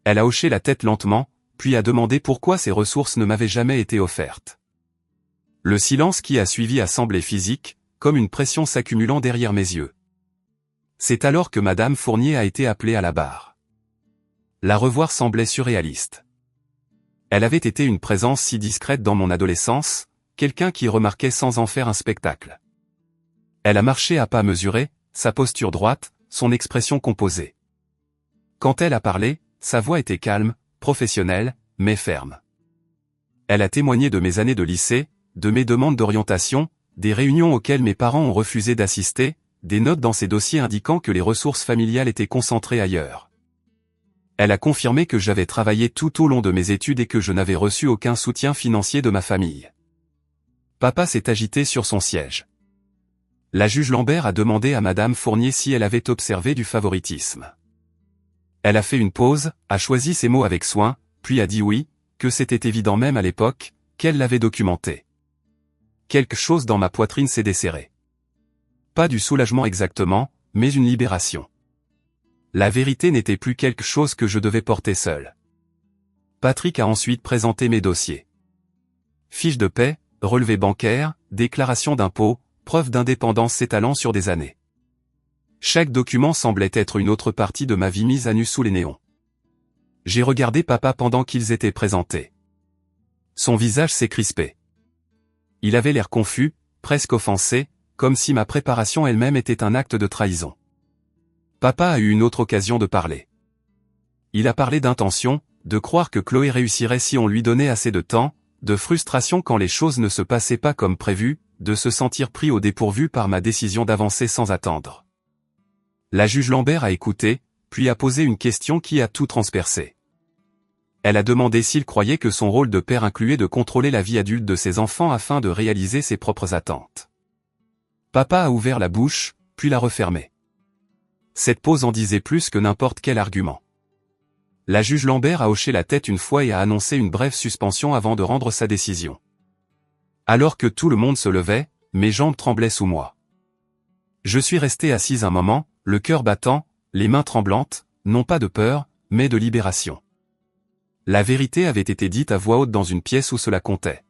Elle a hoché la tête lentement, puis a demandé pourquoi ces ressources ne m'avaient jamais été offertes. Le silence qui a suivi a semblé physique, comme une pression s'accumulant derrière mes yeux. C'est alors que Madame Fournier a été appelée à la barre. La revoir semblait surréaliste. Elle avait été une présence si discrète dans mon adolescence, quelqu'un qui remarquait sans en faire un spectacle. Elle a marché à pas mesurés, sa posture droite, son expression composée. Quand elle a parlé, sa voix était calme, professionnelle, mais ferme. Elle a témoigné de mes années de lycée, de mes demandes d'orientation, des réunions auxquelles mes parents ont refusé d'assister, des notes dans ses dossiers indiquant que les ressources familiales étaient concentrées ailleurs. Elle a confirmé que j'avais travaillé tout au long de mes études et que je n'avais reçu aucun soutien financier de ma famille. Papa s'est agité sur son siège. La juge Lambert a demandé à Madame Fournier si elle avait observé du favoritisme. Elle a fait une pause, a choisi ses mots avec soin, puis a dit oui, que c'était évident même à l'époque, qu'elle l'avait documenté. Quelque chose dans ma poitrine s'est desserré. Pas du soulagement exactement, mais une libération. La vérité n'était plus quelque chose que je devais porter seul. Patrick a ensuite présenté mes dossiers. Fiche de paie, relevé bancaire, déclaration d'impôt, preuve d'indépendance s'étalant sur des années. Chaque document semblait être une autre partie de ma vie mise à nu sous les néons. J'ai regardé papa pendant qu'ils étaient présentés. Son visage s'est crispé. Il avait l'air confus, presque offensé, comme si ma préparation elle-même était un acte de trahison. Papa a eu une autre occasion de parler. Il a parlé d'intention, de croire que Chloé réussirait si on lui donnait assez de temps, de frustration quand les choses ne se passaient pas comme prévu, de se sentir pris au dépourvu par ma décision d'avancer sans attendre. La juge Lambert a écouté, puis a posé une question qui a tout transpercé. Elle a demandé s'il croyait que son rôle de père incluait de contrôler la vie adulte de ses enfants afin de réaliser ses propres attentes. Papa a ouvert la bouche, puis l'a refermée. Cette pause en disait plus que n'importe quel argument. La juge Lambert a hoché la tête une fois et a annoncé une brève suspension avant de rendre sa décision. Alors que tout le monde se levait, mes jambes tremblaient sous moi. Je suis resté assise un moment, le cœur battant, les mains tremblantes, non pas de peur, mais de libération. La vérité avait été dite à voix haute dans une pièce où cela comptait.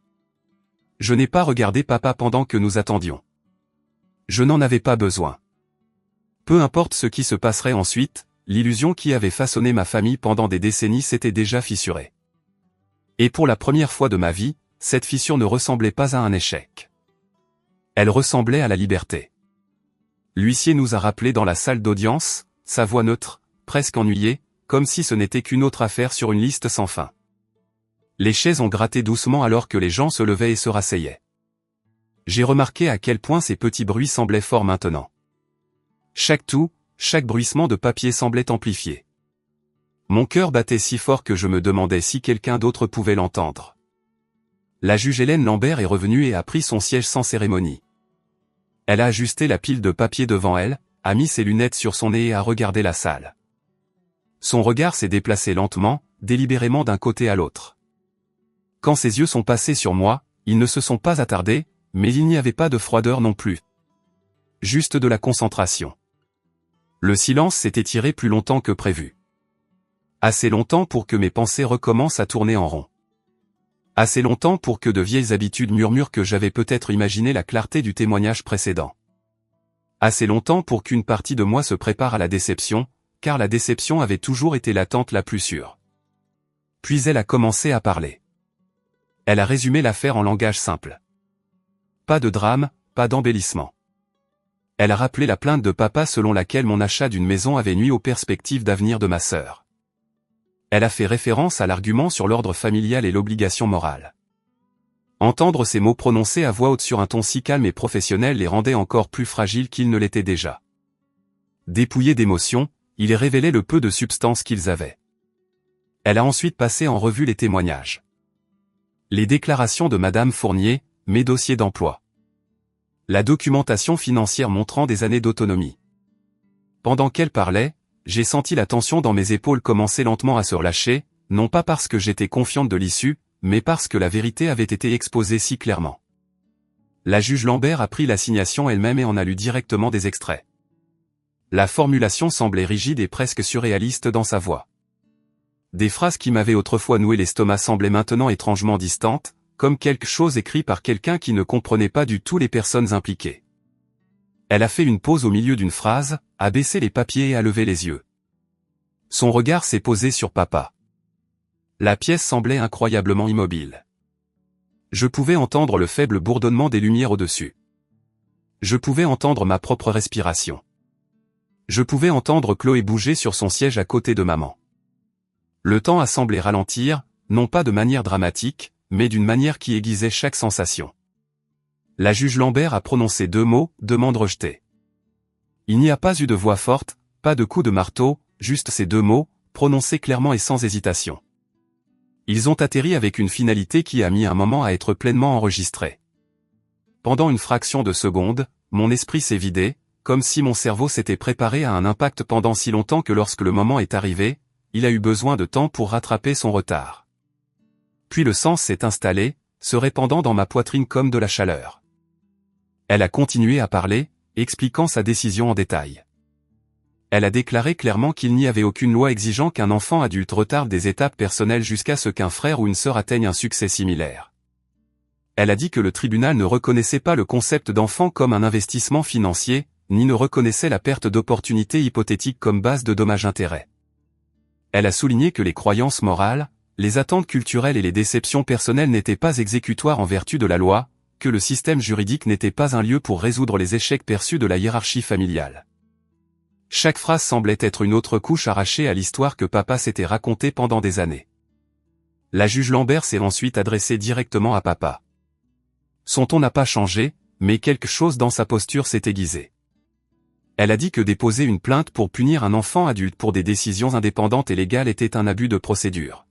Je n'ai pas regardé papa pendant que nous attendions. Je n'en avais pas besoin. Peu importe ce qui se passerait ensuite, l'illusion qui avait façonné ma famille pendant des décennies s'était déjà fissurée. Et pour la première fois de ma vie, cette fissure ne ressemblait pas à un échec. Elle ressemblait à la liberté. L'huissier nous a rappelé dans la salle d'audience, sa voix neutre, presque ennuyée, comme si ce n'était qu'une autre affaire sur une liste sans fin. Les chaises ont gratté doucement alors que les gens se levaient et se rasseyaient. J'ai remarqué à quel point ces petits bruits semblaient forts maintenant. Chaque toux, chaque bruissement de papier semblait amplifié. Mon cœur battait si fort que je me demandais si quelqu'un d'autre pouvait l'entendre. La juge Hélène Lambert est revenue et a pris son siège sans cérémonie. Elle a ajusté la pile de papier devant elle, a mis ses lunettes sur son nez et a regardé la salle. Son regard s'est déplacé lentement, délibérément d'un côté à l'autre. Quand ses yeux sont passés sur moi, ils ne se sont pas attardés, mais il n'y avait pas de froideur non plus. Juste de la concentration. Le silence s'est étiré plus longtemps que prévu. Assez longtemps pour que mes pensées recommencent à tourner en rond. Assez longtemps pour que de vieilles habitudes murmurent que j'avais peut-être imaginé la clarté du témoignage précédent. Assez longtemps pour qu'une partie de moi se prépare à la déception, car la déception avait toujours été l'attente la plus sûre. Puis elle a commencé à parler. Elle a résumé l'affaire en langage simple. Pas de drame, pas d'embellissement. Elle a rappelé la plainte de papa selon laquelle mon achat d'une maison avait nui aux perspectives d'avenir de ma sœur. Elle a fait référence à l'argument sur l'ordre familial et l'obligation morale. Entendre ces mots prononcés à voix haute sur un ton si calme et professionnel les rendait encore plus fragiles qu'ils ne l'étaient déjà. Dépouillés d'émotion, ils révélaient le peu de substance qu'ils avaient. Elle a ensuite passé en revue les témoignages. Les déclarations de Madame Fournier, mes dossiers d'emploi. La documentation financière montrant des années d'autonomie. Pendant qu'elle parlait, j'ai senti la tension dans mes épaules commencer lentement à se relâcher, non pas parce que j'étais confiante de l'issue, mais parce que la vérité avait été exposée si clairement. La juge Lambert a pris l'assignation elle-même et en a lu directement des extraits. La formulation semblait rigide et presque surréaliste dans sa voix. Des phrases qui m'avaient autrefois noué l'estomac semblaient maintenant étrangement distantes, comme quelque chose écrit par quelqu'un qui ne comprenait pas du tout les personnes impliquées. Elle a fait une pause au milieu d'une phrase, a baissé les papiers et a levé les yeux. Son regard s'est posé sur papa. La pièce semblait incroyablement immobile. Je pouvais entendre le faible bourdonnement des lumières au-dessus. Je pouvais entendre ma propre respiration. Je pouvais entendre Chloé bouger sur son siège à côté de maman. Le temps a semblé ralentir, non pas de manière dramatique, mais d'une manière qui aiguisait chaque sensation. La juge Lambert a prononcé 2 mots, demande rejetée. Il n'y a pas eu de voix forte, pas de coup de marteau, juste ces 2 mots, prononcés clairement et sans hésitation. Ils ont atterri avec une finalité qui a mis un moment à être pleinement enregistrée. Pendant une fraction de seconde, mon esprit s'est vidé, comme si mon cerveau s'était préparé à un impact pendant si longtemps que lorsque le moment est arrivé, il a eu besoin de temps pour rattraper son retard. Puis le sens s'est installé, se répandant dans ma poitrine comme de la chaleur. Elle a continué à parler, expliquant sa décision en détail. Elle a déclaré clairement qu'il n'y avait aucune loi exigeant qu'un enfant adulte retarde des étapes personnelles jusqu'à ce qu'un frère ou une sœur atteigne un succès similaire. Elle a dit que le tribunal ne reconnaissait pas le concept d'enfant comme un investissement financier, ni ne reconnaissait la perte d'opportunités hypothétiques comme base de dommages-intérêts. Elle a souligné que les croyances morales, les attentes culturelles et les déceptions personnelles n'étaient pas exécutoires en vertu de la loi, que le système juridique n'était pas un lieu pour résoudre les échecs perçus de la hiérarchie familiale. Chaque phrase semblait être une autre couche arrachée à l'histoire que papa s'était racontée pendant des années. La juge Lambert s'est ensuite adressée directement à papa. Son ton n'a pas changé, mais quelque chose dans sa posture s'est aiguisé. Elle a dit que déposer une plainte pour punir un enfant adulte pour des décisions indépendantes et légales était un abus de procédure.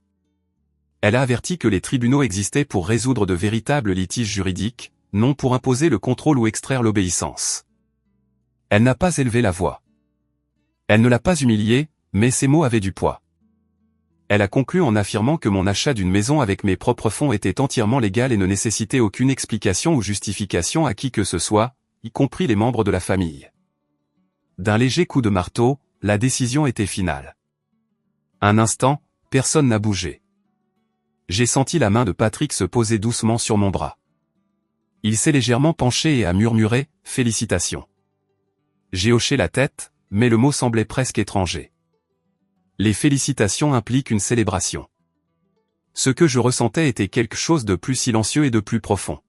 Elle a averti que les tribunaux existaient pour résoudre de véritables litiges juridiques, non pour imposer le contrôle ou extraire l'obéissance. Elle n'a pas élevé la voix. Elle ne l'a pas humilié, mais ses mots avaient du poids. Elle a conclu en affirmant que mon achat d'une maison avec mes propres fonds était entièrement légal et ne nécessitait aucune explication ou justification à qui que ce soit, y compris les membres de la famille. D'un léger coup de marteau, la décision était finale. Un instant, personne n'a bougé. J'ai senti la main de Patrick se poser doucement sur mon bras. Il s'est légèrement penché et a murmuré « Félicitations ». J'ai hoché la tête, mais le mot semblait presque étranger. Les félicitations impliquent une célébration. Ce que je ressentais était quelque chose de plus silencieux et de plus profond.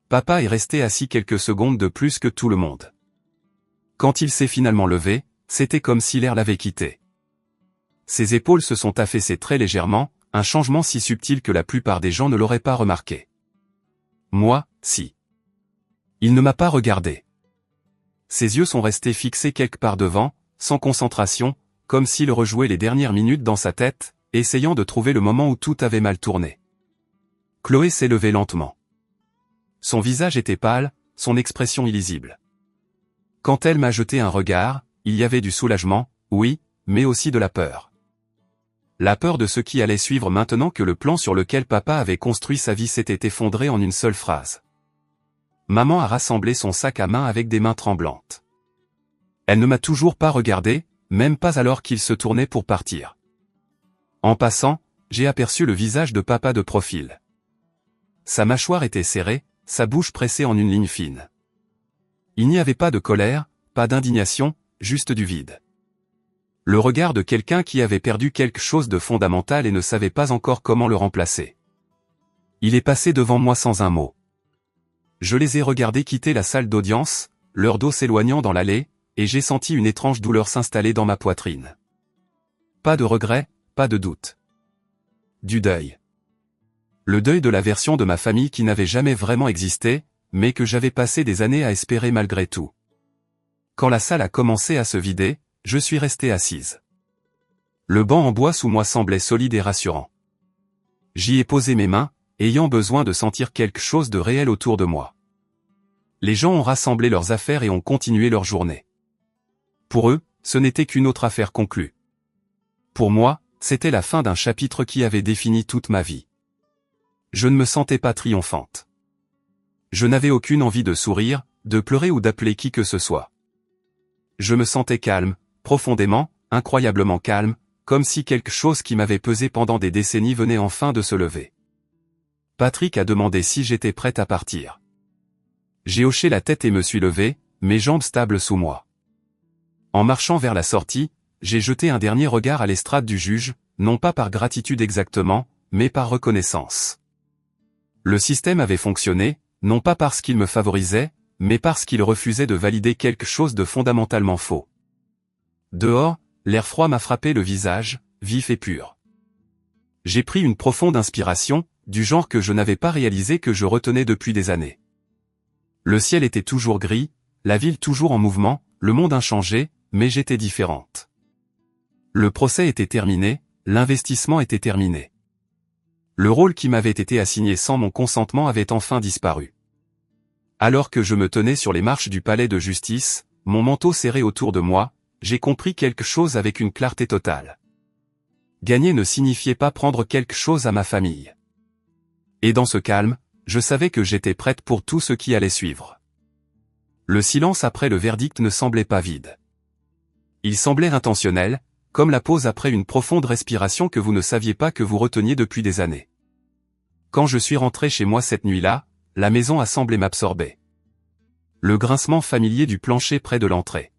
Papa est resté assis quelques secondes de plus que tout le monde. Quand il s'est finalement levé, c'était comme si l'air l'avait quitté. Ses épaules se sont affaissées très légèrement, un changement si subtil que la plupart des gens ne l'auraient pas remarqué. Moi, si. Il ne m'a pas regardé. Ses yeux sont restés fixés quelque part devant, sans concentration, comme s'il rejouait les dernières minutes dans sa tête, essayant de trouver le moment où tout avait mal tourné. Chloé s'est levée lentement. Son visage était pâle, son expression illisible. Quand elle m'a jeté un regard, il y avait du soulagement, oui, mais aussi de la peur. La peur de ce qui allait suivre maintenant que le plan sur lequel papa avait construit sa vie s'était effondré en une seule phrase. Maman a rassemblé son sac à main avec des mains tremblantes. Elle ne m'a toujours pas regardé, même pas alors qu'il se tournait pour partir. En passant, j'ai aperçu le visage de papa de profil. Sa mâchoire était serrée, sa bouche pressée en une ligne fine. Il n'y avait pas de colère, pas d'indignation, juste du vide. Le regard de quelqu'un qui avait perdu quelque chose de fondamental et ne savait pas encore comment le remplacer. Il est passé devant moi sans un mot. Je les ai regardés quitter la salle d'audience, leur dos s'éloignant dans l'allée, et j'ai senti une étrange douleur s'installer dans ma poitrine. Pas de regret, pas de doute. Du deuil. Le deuil de la version de ma famille qui n'avait jamais vraiment existé, mais que j'avais passé des années à espérer malgré tout. Quand la salle a commencé à se vider, je suis resté assise. Le banc en bois sous moi semblait solide et rassurant. J'y ai posé mes mains, ayant besoin de sentir quelque chose de réel autour de moi. Les gens ont rassemblé leurs affaires et ont continué leur journée. Pour eux, ce n'était qu'une autre affaire conclue. Pour moi, c'était la fin d'un chapitre qui avait défini toute ma vie. Je ne me sentais pas triomphante. Je n'avais aucune envie de sourire, de pleurer ou d'appeler qui que ce soit. Je me sentais calme, profondément, incroyablement calme, comme si quelque chose qui m'avait pesé pendant des décennies venait enfin de se lever. Patrick a demandé si j'étais prête à partir. J'ai hoché la tête et me suis levé, mes jambes stables sous moi. En marchant vers la sortie, j'ai jeté un dernier regard à l'estrade du juge, non pas par gratitude exactement, mais par reconnaissance. Le système avait fonctionné, non pas parce qu'il me favorisait, mais parce qu'il refusait de valider quelque chose de fondamentalement faux. Dehors, l'air froid m'a frappé le visage, vif et pur. J'ai pris une profonde inspiration, du genre que je n'avais pas réalisé que je retenais depuis des années. Le ciel était toujours gris, la ville toujours en mouvement, le monde inchangé, mais j'étais différente. Le procès était terminé, l'investissement était terminé. Le rôle qui m'avait été assigné sans mon consentement avait enfin disparu. Alors que je me tenais sur les marches du palais de justice, mon manteau serré autour de moi, j'ai compris quelque chose avec une clarté totale. Gagner ne signifiait pas prendre quelque chose à ma famille. Et dans ce calme, je savais que j'étais prête pour tout ce qui allait suivre. Le silence après le verdict ne semblait pas vide. Il semblait intentionnel, comme la pause après une profonde respiration que vous ne saviez pas que vous reteniez depuis des années. Quand je suis rentré chez moi cette nuit-là, la maison a semblé m'absorber. Le grincement familier du plancher près de l'entrée.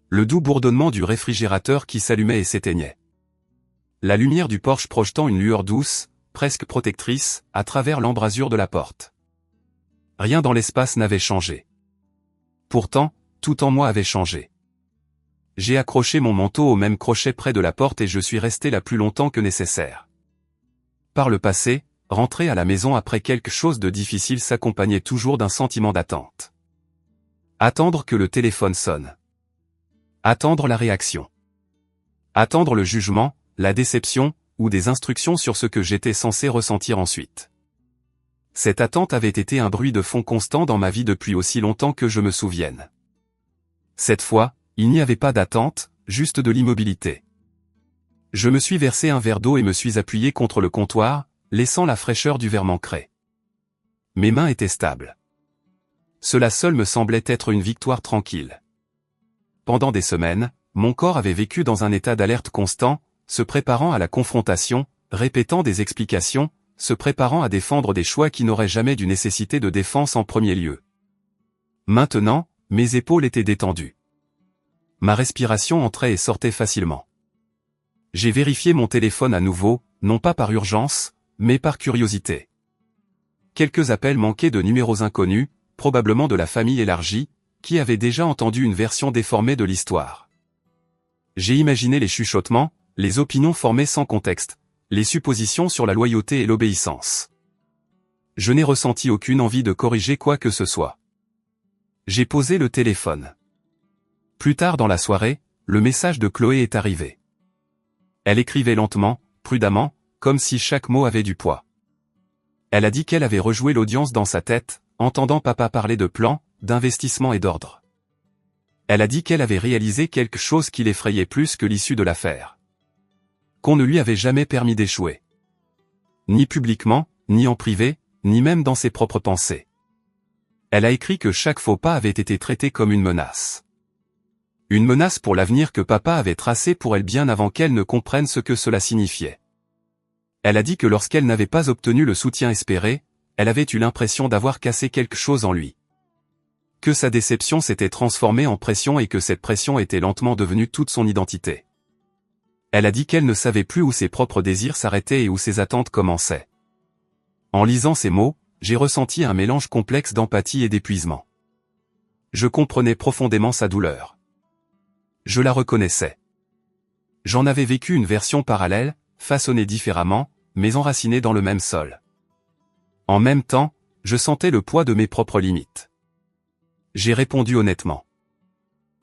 Le doux bourdonnement du réfrigérateur qui s'allumait et s'éteignait. La lumière du porche projetant une lueur douce, presque protectrice, à travers l'embrasure de la porte. Rien dans l'espace n'avait changé. Pourtant, tout en moi avait changé. J'ai accroché mon manteau au même crochet près de la porte et je suis resté là plus longtemps que nécessaire. Par le passé, rentrer à la maison après quelque chose de difficile s'accompagnait toujours d'un sentiment d'attente. Attendre que le téléphone sonne. Attendre la réaction. Attendre le jugement, la déception, ou des instructions sur ce que j'étais censé ressentir ensuite. Cette attente avait été un bruit de fond constant dans ma vie depuis aussi longtemps que je me souvienne. Cette fois, il n'y avait pas d'attente, juste de l'immobilité. Je me suis versé un verre d'eau et me suis appuyé contre le comptoir, laissant la fraîcheur du verre m'ancrer. Mes mains étaient stables. Cela seul me semblait être une victoire tranquille. Pendant des semaines, mon corps avait vécu dans un état d'alerte constant, se préparant à la confrontation, répétant des explications, se préparant à défendre des choix qui n'auraient jamais dû nécessiter de défense en premier lieu. Maintenant, mes épaules étaient détendues. Ma respiration entrait et sortait facilement. J'ai vérifié mon téléphone à nouveau, non pas par urgence, mais par curiosité. Quelques appels manquaient de numéros inconnus, probablement de la famille élargie, qui avait déjà entendu une version déformée de l'histoire. J'ai imaginé les chuchotements, les opinions formées sans contexte, les suppositions sur la loyauté et l'obéissance. Je n'ai ressenti aucune envie de corriger quoi que ce soit. J'ai posé le téléphone. Plus tard dans la soirée, le message de Chloé est arrivé. Elle écrivait lentement, prudemment, comme si chaque mot avait du poids. Elle a dit qu'elle avait rejoué l'audience dans sa tête, entendant papa parler de plans, d'investissement et d'ordre. Elle a dit qu'elle avait réalisé quelque chose qui l'effrayait plus que l'issue de l'affaire. Qu'on ne lui avait jamais permis d'échouer. Ni publiquement, ni en privé, ni même dans ses propres pensées. Elle a écrit que chaque faux pas avait été traité comme une menace. Une menace pour l'avenir que papa avait tracé pour elle bien avant qu'elle ne comprenne ce que cela signifiait. Elle a dit que lorsqu'elle n'avait pas obtenu le soutien espéré, elle avait eu l'impression d'avoir cassé quelque chose en lui. Que sa déception s'était transformée en pression et que cette pression était lentement devenue toute son identité. Elle a dit qu'elle ne savait plus où ses propres désirs s'arrêtaient et où ses attentes commençaient. En lisant ces mots, j'ai ressenti un mélange complexe d'empathie et d'épuisement. Je comprenais profondément sa douleur. Je la reconnaissais. J'en avais vécu une version parallèle, façonnée différemment, mais enracinée dans le même sol. En même temps, je sentais le poids de mes propres limites. J'ai répondu honnêtement.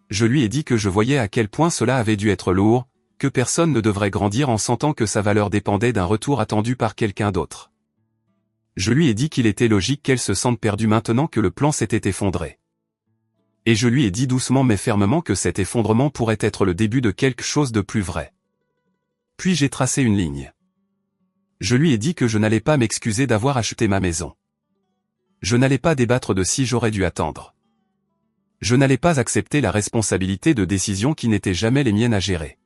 Je lui ai dit que je voyais à quel point cela avait dû être lourd, que personne ne devrait grandir en sentant que sa valeur dépendait d'un retour attendu par quelqu'un d'autre. Je lui ai dit qu'il était logique qu'elle se sente perdue maintenant que le plan s'était effondré. Et je lui ai dit doucement mais fermement que cet effondrement pourrait être le début de quelque chose de plus vrai. Puis j'ai tracé une ligne. Je lui ai dit que je n'allais pas m'excuser d'avoir acheté ma maison. Je n'allais pas débattre de si j'aurais dû attendre. Je n'allais pas accepter la responsabilité de décisions qui n'étaient jamais les miennes à gérer.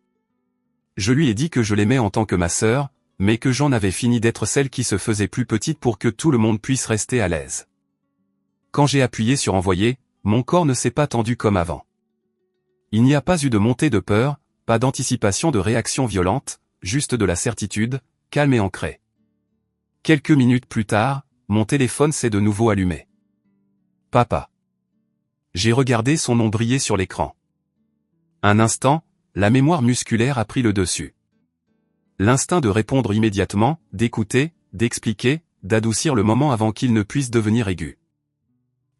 Je lui ai dit que je l'aimais en tant que ma sœur, mais que j'en avais fini d'être celle qui se faisait plus petite pour que tout le monde puisse rester à l'aise. Quand j'ai appuyé sur envoyer, mon corps ne s'est pas tendu comme avant. Il n'y a pas eu de montée de peur, pas d'anticipation de réaction violente, juste de la certitude, calme et ancrée. Quelques minutes plus tard, mon téléphone s'est de nouveau allumé. Papa. J'ai regardé son nom briller sur l'écran. Un instant, la mémoire musculaire a pris le dessus. L'instinct de répondre immédiatement, d'écouter, d'expliquer, d'adoucir le moment avant qu'il ne puisse devenir aigu.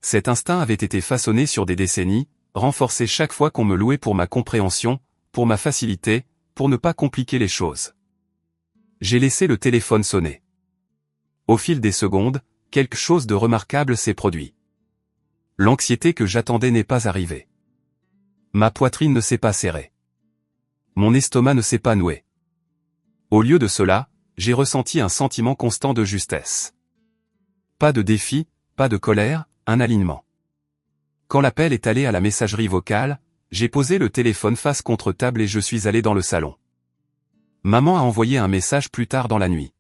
Cet instinct avait été façonné sur des décennies, renforcé chaque fois qu'on me louait pour ma compréhension, pour ma facilité, pour ne pas compliquer les choses. J'ai laissé le téléphone sonner. Au fil des secondes, quelque chose de remarquable s'est produit. L'anxiété que j'attendais n'est pas arrivée. Ma poitrine ne s'est pas serrée. Mon estomac ne s'est pas noué. Au lieu de cela, j'ai ressenti un sentiment constant de justesse. Pas de défi, pas de colère, un alignement. Quand l'appel est allé à la messagerie vocale, j'ai posé le téléphone face contre table et je suis allé dans le salon. Maman a envoyé un message plus tard dans la nuit.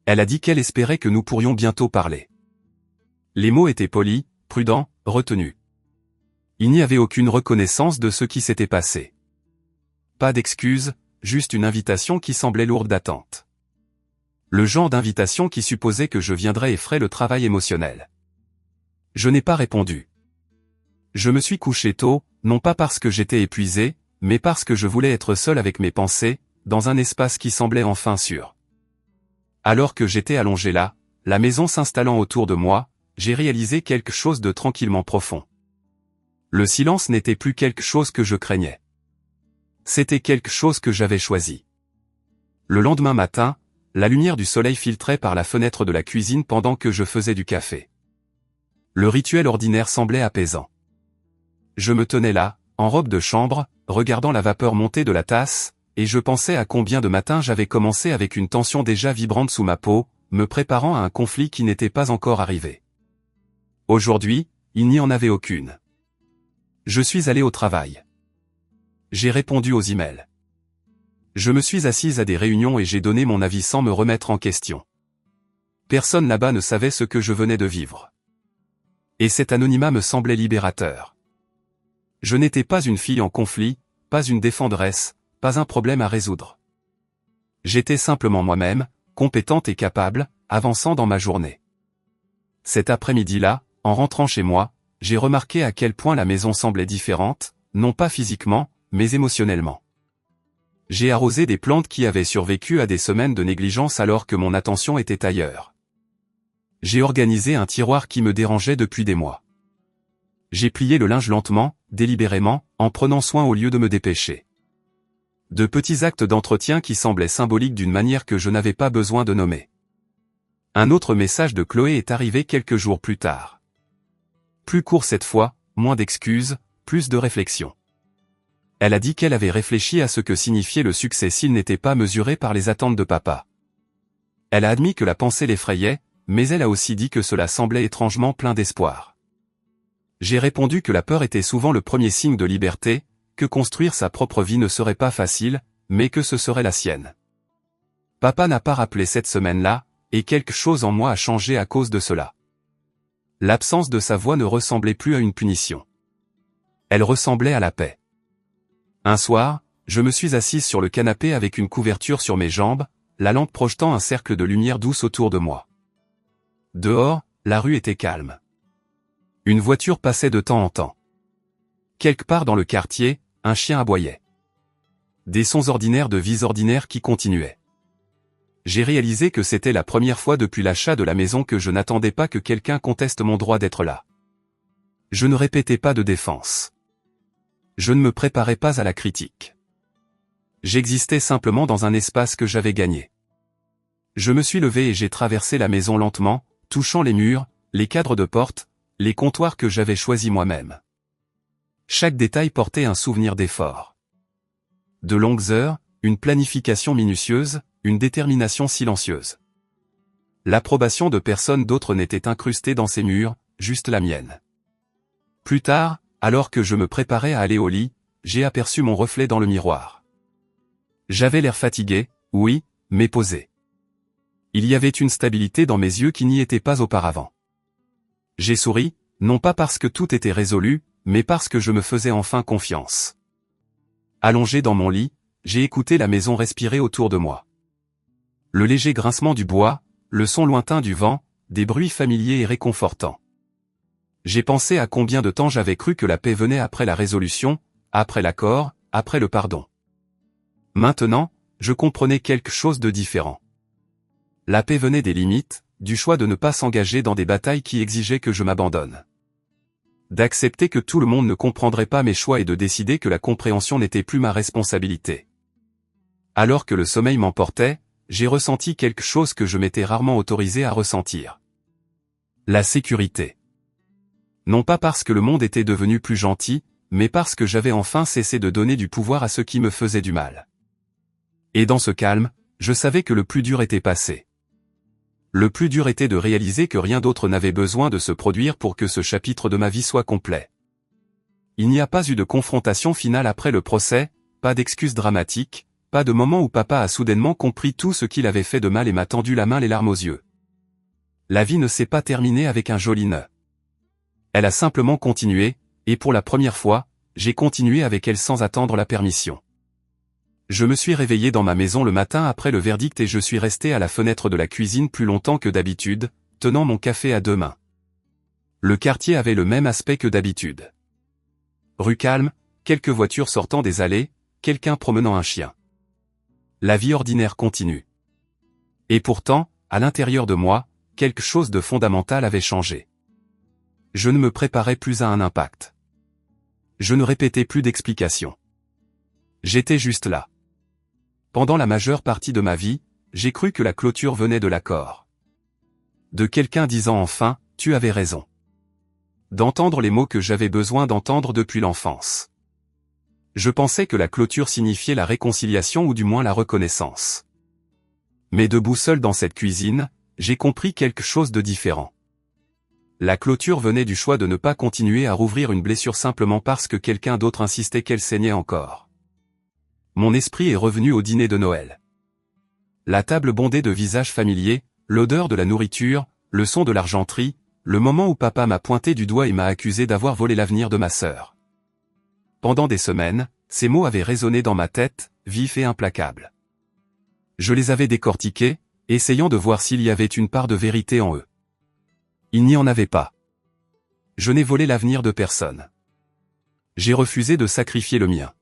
Elle a dit qu'elle espérait que nous pourrions bientôt parler. Les mots étaient polis, prudents, retenus. Il n'y avait aucune reconnaissance de ce qui s'était passé. Pas d'excuses, juste une invitation qui semblait lourde d'attente. Le genre d'invitation qui supposait que je viendrais et ferais le travail émotionnel. Je n'ai pas répondu. Je me suis couché tôt, non pas parce que j'étais épuisé, mais parce que je voulais être seul avec mes pensées, dans un espace qui semblait enfin sûr. Alors que j'étais allongé là, la maison s'installant autour de moi, j'ai réalisé quelque chose de tranquillement profond. Le silence n'était plus quelque chose que je craignais. C'était quelque chose que j'avais choisi. Le lendemain matin, la lumière du soleil filtrait par la fenêtre de la cuisine pendant que je faisais du café. Le rituel ordinaire semblait apaisant. Je me tenais là, en robe de chambre, regardant la vapeur monter de la tasse, et je pensais à combien de matins j'avais commencé avec une tension déjà vibrante sous ma peau, me préparant à un conflit qui n'était pas encore arrivé. Aujourd'hui, il n'y en avait aucune. Je suis allé au travail. J'ai répondu aux emails. Je me suis assise à des réunions et j'ai donné mon avis sans me remettre en question. Personne là-bas ne savait ce que je venais de vivre. Et cet anonymat me semblait libérateur. Je n'étais pas une fille en conflit, pas une défenderesse, pas un problème à résoudre. J'étais simplement moi-même, compétente et capable, avançant dans ma journée. Cet après-midi-là, en rentrant chez moi, j'ai remarqué à quel point la maison semblait différente, non pas physiquement, mais émotionnellement. J'ai arrosé des plantes qui avaient survécu à des semaines de négligence alors que mon attention était ailleurs. J'ai organisé un tiroir qui me dérangeait depuis des mois. J'ai plié le linge lentement, délibérément, en prenant soin au lieu de me dépêcher. De petits actes d'entretien qui semblaient symboliques d'une manière que je n'avais pas besoin de nommer. Un autre message de Chloé est arrivé quelques jours plus tard. Plus court cette fois, moins d'excuses, plus de réflexion. Elle a dit qu'elle avait réfléchi à ce que signifiait le succès s'il n'était pas mesuré par les attentes de papa. Elle a admis que la pensée l'effrayait, mais elle a aussi dit que cela semblait étrangement plein d'espoir. J'ai répondu que la peur était souvent le premier signe de liberté, que construire sa propre vie ne serait pas facile, mais que ce serait la sienne. Papa n'a pas rappelé cette semaine-là, et quelque chose en moi a changé à cause de cela. L'absence de sa voix ne ressemblait plus à une punition. Elle ressemblait à la paix. Un soir, je me suis assise sur le canapé avec une couverture sur mes jambes, la lampe projetant un cercle de lumière douce autour de moi. Dehors, la rue était calme. Une voiture passait de temps en temps. Quelque part dans le quartier, un chien aboyait. Des sons ordinaires de vies ordinaires qui continuaient. J'ai réalisé que c'était la première fois depuis l'achat de la maison que je n'attendais pas que quelqu'un conteste mon droit d'être là. Je ne répétais pas de défense. Je ne me préparais pas à la critique. J'existais simplement dans un espace que j'avais gagné. Je me suis levé et j'ai traversé la maison lentement, touchant les murs, les cadres de porte, les comptoirs que j'avais choisis moi-même. Chaque détail portait un souvenir d'effort. De longues heures, une planification minutieuse, une détermination silencieuse. L'approbation de personne d'autre n'était incrustée dans ces murs, juste la mienne. Plus tard, alors que je me préparais à aller au lit, j'ai aperçu mon reflet dans le miroir. J'avais l'air fatigué, oui, mais posé. Il y avait une stabilité dans mes yeux qui n'y était pas auparavant. J'ai souri, non pas parce que tout était résolu, mais parce que je me faisais enfin confiance. Allongé dans mon lit, j'ai écouté la maison respirer autour de moi. Le léger grincement du bois, le son lointain du vent, des bruits familiers et réconfortants. J'ai pensé à combien de temps j'avais cru que la paix venait après la résolution, après l'accord, après le pardon. Maintenant, je comprenais quelque chose de différent. La paix venait des limites, du choix de ne pas s'engager dans des batailles qui exigeaient que je m'abandonne. D'accepter que tout le monde ne comprendrait pas mes choix et de décider que la compréhension n'était plus ma responsabilité. Alors que le sommeil m'emportait, j'ai ressenti quelque chose que je m'étais rarement autorisé à ressentir. La sécurité. Non pas parce que le monde était devenu plus gentil, mais parce que j'avais enfin cessé de donner du pouvoir à ceux qui me faisaient du mal. Et dans ce calme, je savais que le plus dur était passé. Le plus dur était de réaliser que rien d'autre n'avait besoin de se produire pour que ce chapitre de ma vie soit complet. Il n'y a pas eu de confrontation finale après le procès, pas d'excuses dramatiques, pas de moment où papa a soudainement compris tout ce qu'il avait fait de mal et m'a tendu la main les larmes aux yeux. La vie ne s'est pas terminée avec un joli nœud. Elle a simplement continué, et pour la première fois, j'ai continué avec elle sans attendre la permission. Je me suis réveillé dans ma maison le matin après le verdict et je suis resté à la fenêtre de la cuisine plus longtemps que d'habitude, tenant mon café à deux mains. Le quartier avait le même aspect que d'habitude. Rue calme, quelques voitures sortant des allées, quelqu'un promenant un chien. La vie ordinaire continue. Et pourtant, à l'intérieur de moi, quelque chose de fondamental avait changé. Je ne me préparais plus à un impact. Je ne répétais plus d'explications. J'étais juste là. Pendant la majeure partie de ma vie, j'ai cru que la clôture venait de l'accord. De quelqu'un disant enfin, tu avais raison. D'entendre les mots que j'avais besoin d'entendre depuis l'enfance. Je pensais que la clôture signifiait la réconciliation ou du moins la reconnaissance. Mais debout seul dans cette cuisine, j'ai compris quelque chose de différent. La clôture venait du choix de ne pas continuer à rouvrir une blessure simplement parce que quelqu'un d'autre insistait qu'elle saignait encore. Mon esprit est revenu au dîner de Noël. La table bondée de visages familiers, l'odeur de la nourriture, le son de l'argenterie, le moment où papa m'a pointé du doigt et m'a accusé d'avoir volé l'avenir de ma sœur. Pendant des semaines, ces mots avaient résonné dans ma tête, vifs et implacables. Je les avais décortiqués, essayant de voir s'il y avait une part de vérité en eux. Il n'y en avait pas. Je n'ai volé l'avenir de personne. J'ai refusé de sacrifier le mien.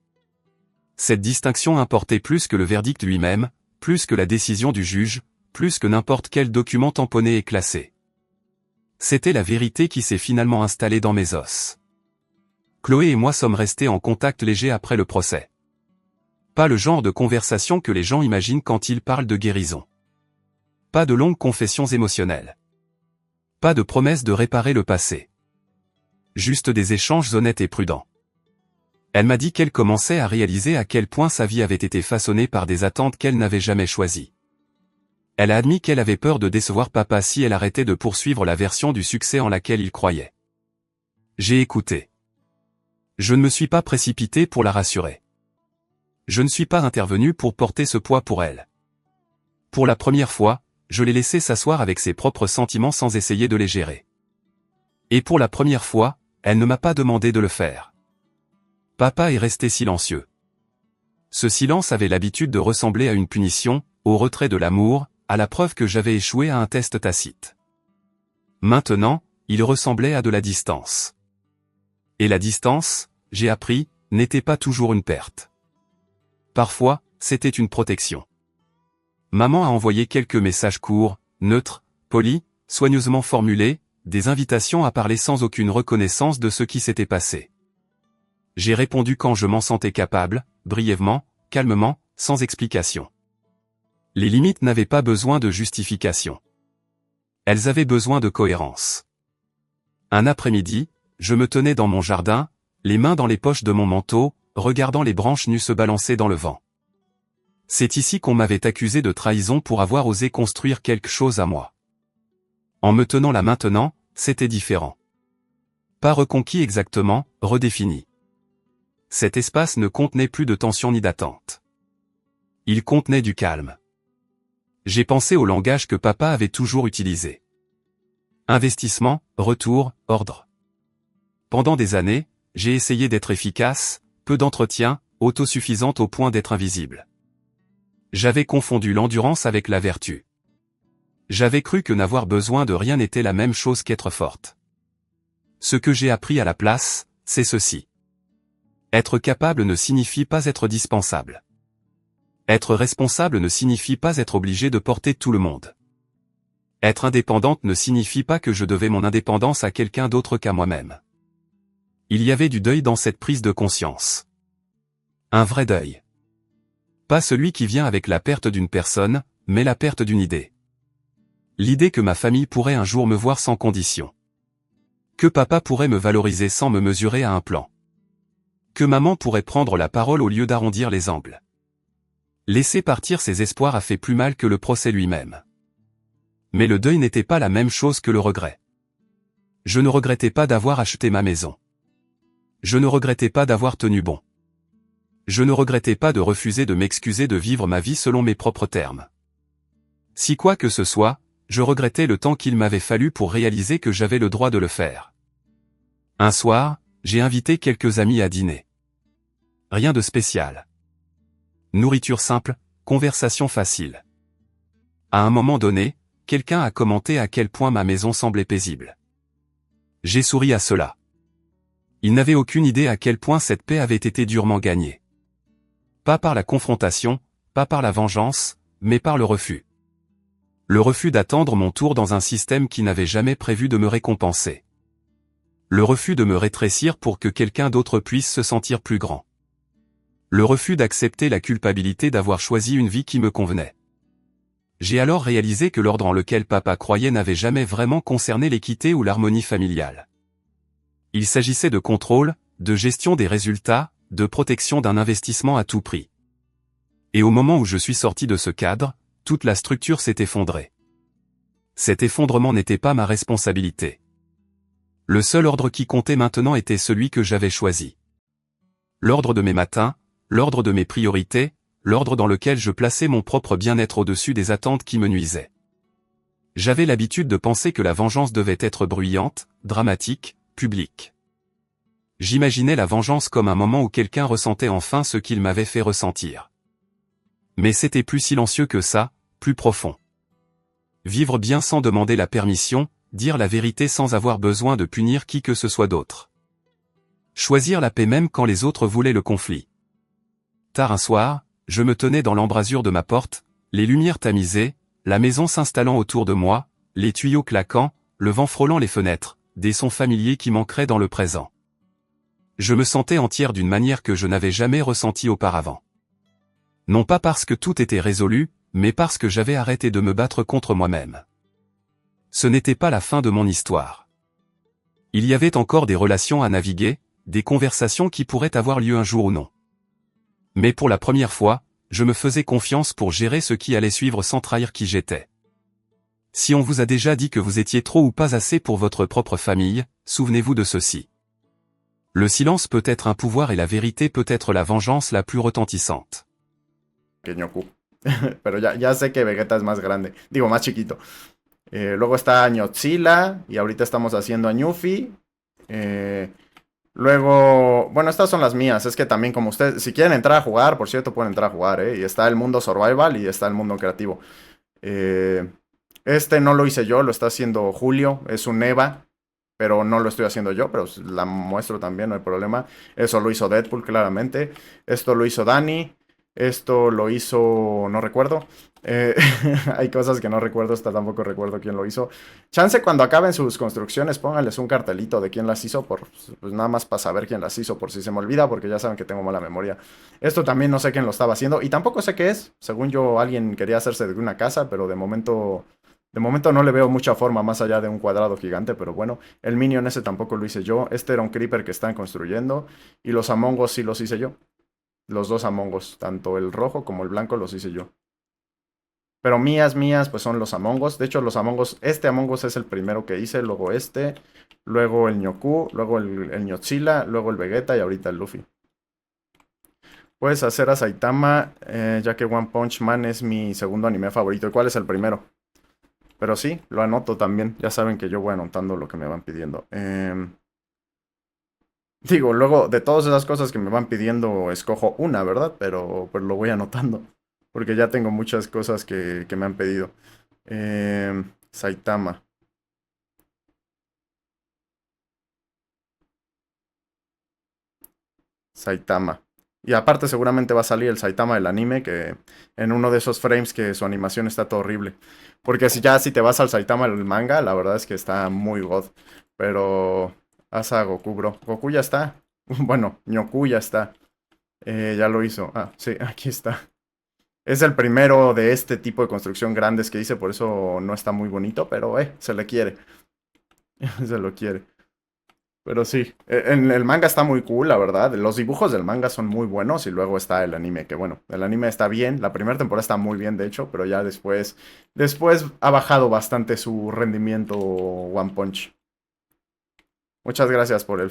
Cette distinction importait plus que le verdict lui-même, plus que la décision du juge, plus que n'importe quel document tamponné et classé. C'était la vérité qui s'est finalement installée dans mes os. Chloé et moi sommes restés en contact léger après le procès. Pas le genre de conversation que les gens imaginent quand ils parlent de guérison. Pas de longues confessions émotionnelles. Pas de promesses de réparer le passé. Juste des échanges honnêtes et prudents. Elle m'a dit qu'elle commençait à réaliser à quel point sa vie avait été façonnée par des attentes qu'elle n'avait jamais choisies. Elle a admis qu'elle avait peur de décevoir papa si elle arrêtait de poursuivre la version du succès en laquelle il croyait. J'ai écouté. Je ne me suis pas précipité pour la rassurer. Je ne suis pas intervenu pour porter ce poids pour elle. Pour la première fois, je l'ai laissée s'asseoir avec ses propres sentiments sans essayer de les gérer. Et pour la première fois, elle ne m'a pas demandé de le faire. Papa est resté silencieux. Ce silence avait l'habitude de ressembler à une punition, au retrait de l'amour, à la preuve que j'avais échoué à un test tacite. Maintenant, il ressemblait à de la distance. Et la distance, j'ai appris, n'était pas toujours une perte. Parfois, c'était une protection. Maman a envoyé quelques messages courts, neutres, polis, soigneusement formulés, des invitations à parler sans aucune reconnaissance de ce qui s'était passé. J'ai répondu quand je m'en sentais capable, brièvement, calmement, sans explication. Les limites n'avaient pas besoin de justification. Elles avaient besoin de cohérence. Un après-midi, je me tenais dans mon jardin, les mains dans les poches de mon manteau, regardant les branches nues se balancer dans le vent. C'est ici qu'on m'avait accusé de trahison pour avoir osé construire quelque chose à moi. En me tenant là maintenant, c'était différent. Pas reconquis exactement, redéfini. Cet espace ne contenait plus de tension ni d'attente. Il contenait du calme. J'ai pensé au langage que papa avait toujours utilisé. Investissement, retour, ordre. Pendant des années, j'ai essayé d'être efficace, peu d'entretien, autosuffisante au point d'être invisible. J'avais confondu l'endurance avec la vertu. J'avais cru que n'avoir besoin de rien n'était la même chose qu'être forte. Ce que j'ai appris à la place, c'est ceci. Être capable ne signifie pas être dispensable. Être responsable ne signifie pas être obligé de porter tout le monde. Être indépendante ne signifie pas que je devais mon indépendance à quelqu'un d'autre qu'à moi-même. Il y avait du deuil dans cette prise de conscience. Un vrai deuil. Pas celui qui vient avec la perte d'une personne, mais la perte d'une idée. L'idée que ma famille pourrait un jour me voir sans condition. Que papa pourrait me valoriser sans me mesurer à un plan. Que maman pourrait prendre la parole au lieu d'arrondir les angles. Laisser partir ses espoirs a fait plus mal que le procès lui-même. Mais le deuil n'était pas la même chose que le regret. Je ne regrettais pas d'avoir acheté ma maison. Je ne regrettais pas d'avoir tenu bon. Je ne regrettais pas de refuser de m'excuser de vivre ma vie selon mes propres termes. Si quoi que ce soit, je regrettais le temps qu'il m'avait fallu pour réaliser que j'avais le droit de le faire. Un soir, j'ai invité quelques amis à dîner. Rien de spécial. Nourriture simple, conversation facile. À un moment donné, quelqu'un a commenté à quel point ma maison semblait paisible. J'ai souri à cela. Il n'avait aucune idée à quel point cette paix avait été durement gagnée. Pas par la confrontation, pas par la vengeance, mais par le refus. Le refus d'attendre mon tour dans un système qui n'avait jamais prévu de me récompenser. Le refus de me rétrécir pour que quelqu'un d'autre puisse se sentir plus grand. Le refus d'accepter la culpabilité d'avoir choisi une vie qui me convenait. J'ai alors réalisé que l'ordre en lequel papa croyait n'avait jamais vraiment concerné l'équité ou l'harmonie familiale. Il s'agissait de contrôle, de gestion des résultats, de protection d'un investissement à tout prix. Et au moment où je suis sorti de ce cadre, toute la structure s'est effondrée. Cet effondrement n'était pas ma responsabilité. Le seul ordre qui comptait maintenant était celui que j'avais choisi. L'ordre de mes matins, l'ordre de mes priorités, l'ordre dans lequel je plaçais mon propre bien-être au-dessus des attentes qui me nuisaient. J'avais l'habitude de penser que la vengeance devait être bruyante, dramatique, publique. J'imaginais la vengeance comme un moment où quelqu'un ressentait enfin ce qu'il m'avait fait ressentir. Mais c'était plus silencieux que ça, plus profond. Vivre bien sans demander la permission, dire la vérité sans avoir besoin de punir qui que ce soit d'autre. Choisir la paix même quand les autres voulaient le conflit. Tard un soir, je me tenais dans l'embrasure de ma porte, les lumières tamisées, la maison s'installant autour de moi, les tuyaux claquant, le vent frôlant les fenêtres, des sons familiers qui manqueraient dans le présent. Je me sentais entière d'une manière que je n'avais jamais ressentie auparavant. Non pas parce que tout était résolu, mais parce que j'avais arrêté de me battre contre moi-même. Ce n'était pas la fin de mon histoire. Il y avait encore des relations à naviguer, des conversations qui pourraient avoir lieu un jour ou non. Mais pour la première fois, je me faisais confiance pour gérer ce qui allait suivre sans trahir qui j'étais. Si on vous a déjà dit que vous étiez trop ou pas assez pour votre propre famille, souvenez-vous de ceci. Le silence peut être un pouvoir et la vérité peut être la vengeance la plus retentissante. Ñoku. Pero ya sé que Vegeta es más grande. Digo, más chiquito. Luego está Ñotzila. Y ahorita estamos haciendo a Ñufi. Luego, bueno, estas son las mías. Es que también como ustedes, si quieren entrar a jugar, por cierto, pueden entrar a jugar, ¿eh? Y está el mundo survival y está el mundo creativo. Este no lo hice yo, lo está haciendo Julio. Es un EVA, pero no lo estoy haciendo yo, pero la muestro también, no hay problema. Eso lo hizo Deadpool, claramente. Esto lo hizo Dani. Esto lo hizo, no recuerdo. Eh, hay cosas que no recuerdo, hasta tampoco recuerdo quién lo hizo. Chance cuando acaben sus construcciones, pónganles un cartelito de quién las hizo, pues nada más para saber quién las hizo, por si se me olvida, porque ya saben que tengo mala memoria. Esto también no sé quién lo estaba haciendo, y tampoco sé qué es. Según yo, alguien quería hacerse de una casa, pero de momento no le veo mucha forma más allá de un cuadrado gigante, pero bueno, el Minion ese tampoco lo hice yo. Este era un Creeper que están construyendo, y los Among Us sí los hice yo. Los dos Among Us, tanto el rojo como el blanco los hice yo. Pero mías, pues son los Among Us. De hecho, los Among Us, este Among Us es el primero que hice, luego este, luego el Ñoku, luego el Ñotzila, luego el Vegeta y ahorita el Luffy. Puedes hacer a Saitama, ya que One Punch Man es mi segundo anime favorito. ¿Y cuál es el primero? Pero sí, lo anoto también. Ya saben que yo voy anotando lo que me van pidiendo. Digo, luego de todas esas cosas que me van pidiendo, escojo una, ¿verdad? Pero pues lo voy anotando. Porque ya tengo muchas cosas que me han pedido. Saitama. Saitama. Y aparte seguramente va a salir el Saitama del anime, que en uno de esos frames que su animación está todo horrible. Porque si te vas al Saitama del manga, la verdad es que está muy god. Pero haz a Goku, bro. Goku ya está. Bueno, Ñoku ya está. Ya lo hizo. Ah, sí, aquí está. Es el primero de este tipo de construcción grandes que hice, por eso no está muy bonito, pero se le quiere. Se lo quiere. Pero sí, en el manga está muy cool, la verdad. Los dibujos del manga son muy buenos y luego está el anime, que bueno, el anime está bien. La primera temporada está muy bien, de hecho, pero ya después ha bajado bastante su rendimiento One Punch. Muchas gracias por el...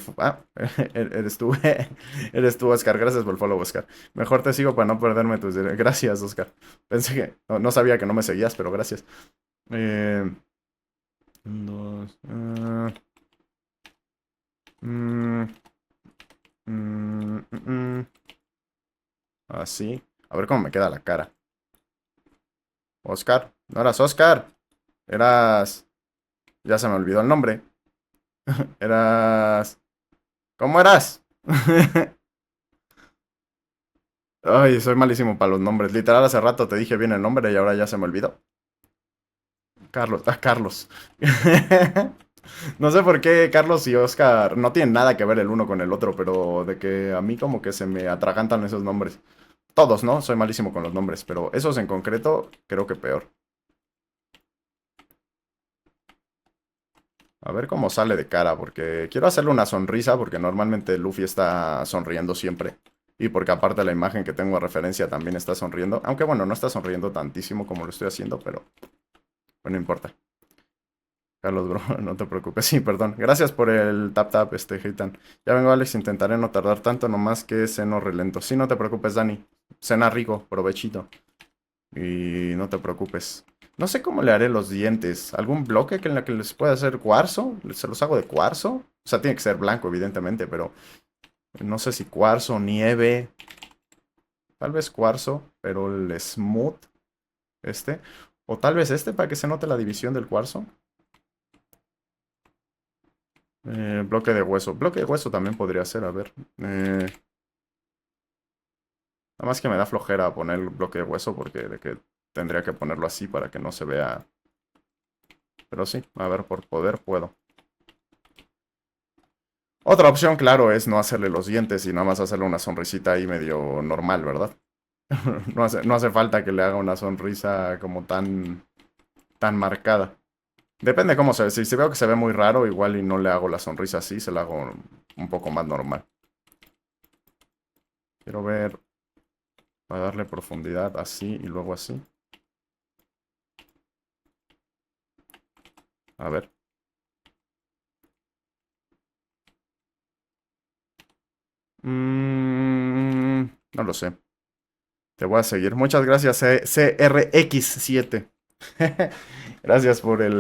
eres tú. Eres tú, Oscar. Gracias por el follow, Oscar. Mejor te sigo para no perderme tus... Gracias, Oscar. Pensé que... No sabía que no me seguías, pero gracias. Dos... Así. A ver cómo me queda la cara. Oscar. No eras Oscar. Eras... Ya se me olvidó el nombre. Eras... ¿Cómo eras? Ay, soy malísimo para los nombres. Literal, hace rato te dije bien el nombre y ahora ya se me olvidó. Carlos. Ah, Carlos. No sé por qué Carlos y Oscar no tienen nada que ver el uno con el otro, pero de que a mí como que se me atragantan esos nombres. Todos, ¿no? Soy malísimo con los nombres, pero esos en concreto creo que peor. A ver cómo sale de cara, porque quiero hacerle una sonrisa, porque normalmente Luffy está sonriendo siempre. Y porque aparte la imagen que tengo a referencia también está sonriendo. Aunque bueno, no está sonriendo tantísimo como lo estoy haciendo, pero bueno, no importa. Carlos, bro, no te preocupes. Sí, perdón. Gracias por el tap, Heitan. Ya vengo, Alex, intentaré no tardar tanto, nomás que ceno relento. Sí, no te preocupes, Dani. Cena rico, provechito. Y no te preocupes. No sé cómo le haré los dientes. ¿Algún bloque en la que les pueda hacer cuarzo? ¿Se los hago de cuarzo? O sea, tiene que ser blanco, evidentemente, pero no sé si cuarzo, nieve. Tal vez cuarzo, pero el smooth, este. O tal vez este para que se note la división del cuarzo. Bloque de hueso. Bloque de hueso también podría ser, a ver. Nada más que me da flojera poner el bloque de hueso porque de que tendría que ponerlo así para que no se vea. Pero sí, a ver, por poder puedo. Otra opción, claro, es no hacerle los dientes y nada más hacerle una sonrisita ahí medio normal, ¿verdad? No hace falta que le haga una sonrisa como tan marcada. Depende cómo se ve. Si veo que se ve muy raro, igual y no le hago la sonrisa así, se la hago un poco más normal. Quiero ver, para darle profundidad así y luego así. A ver. No lo sé. Te voy a seguir. Muchas gracias, CRX7. Gracias por el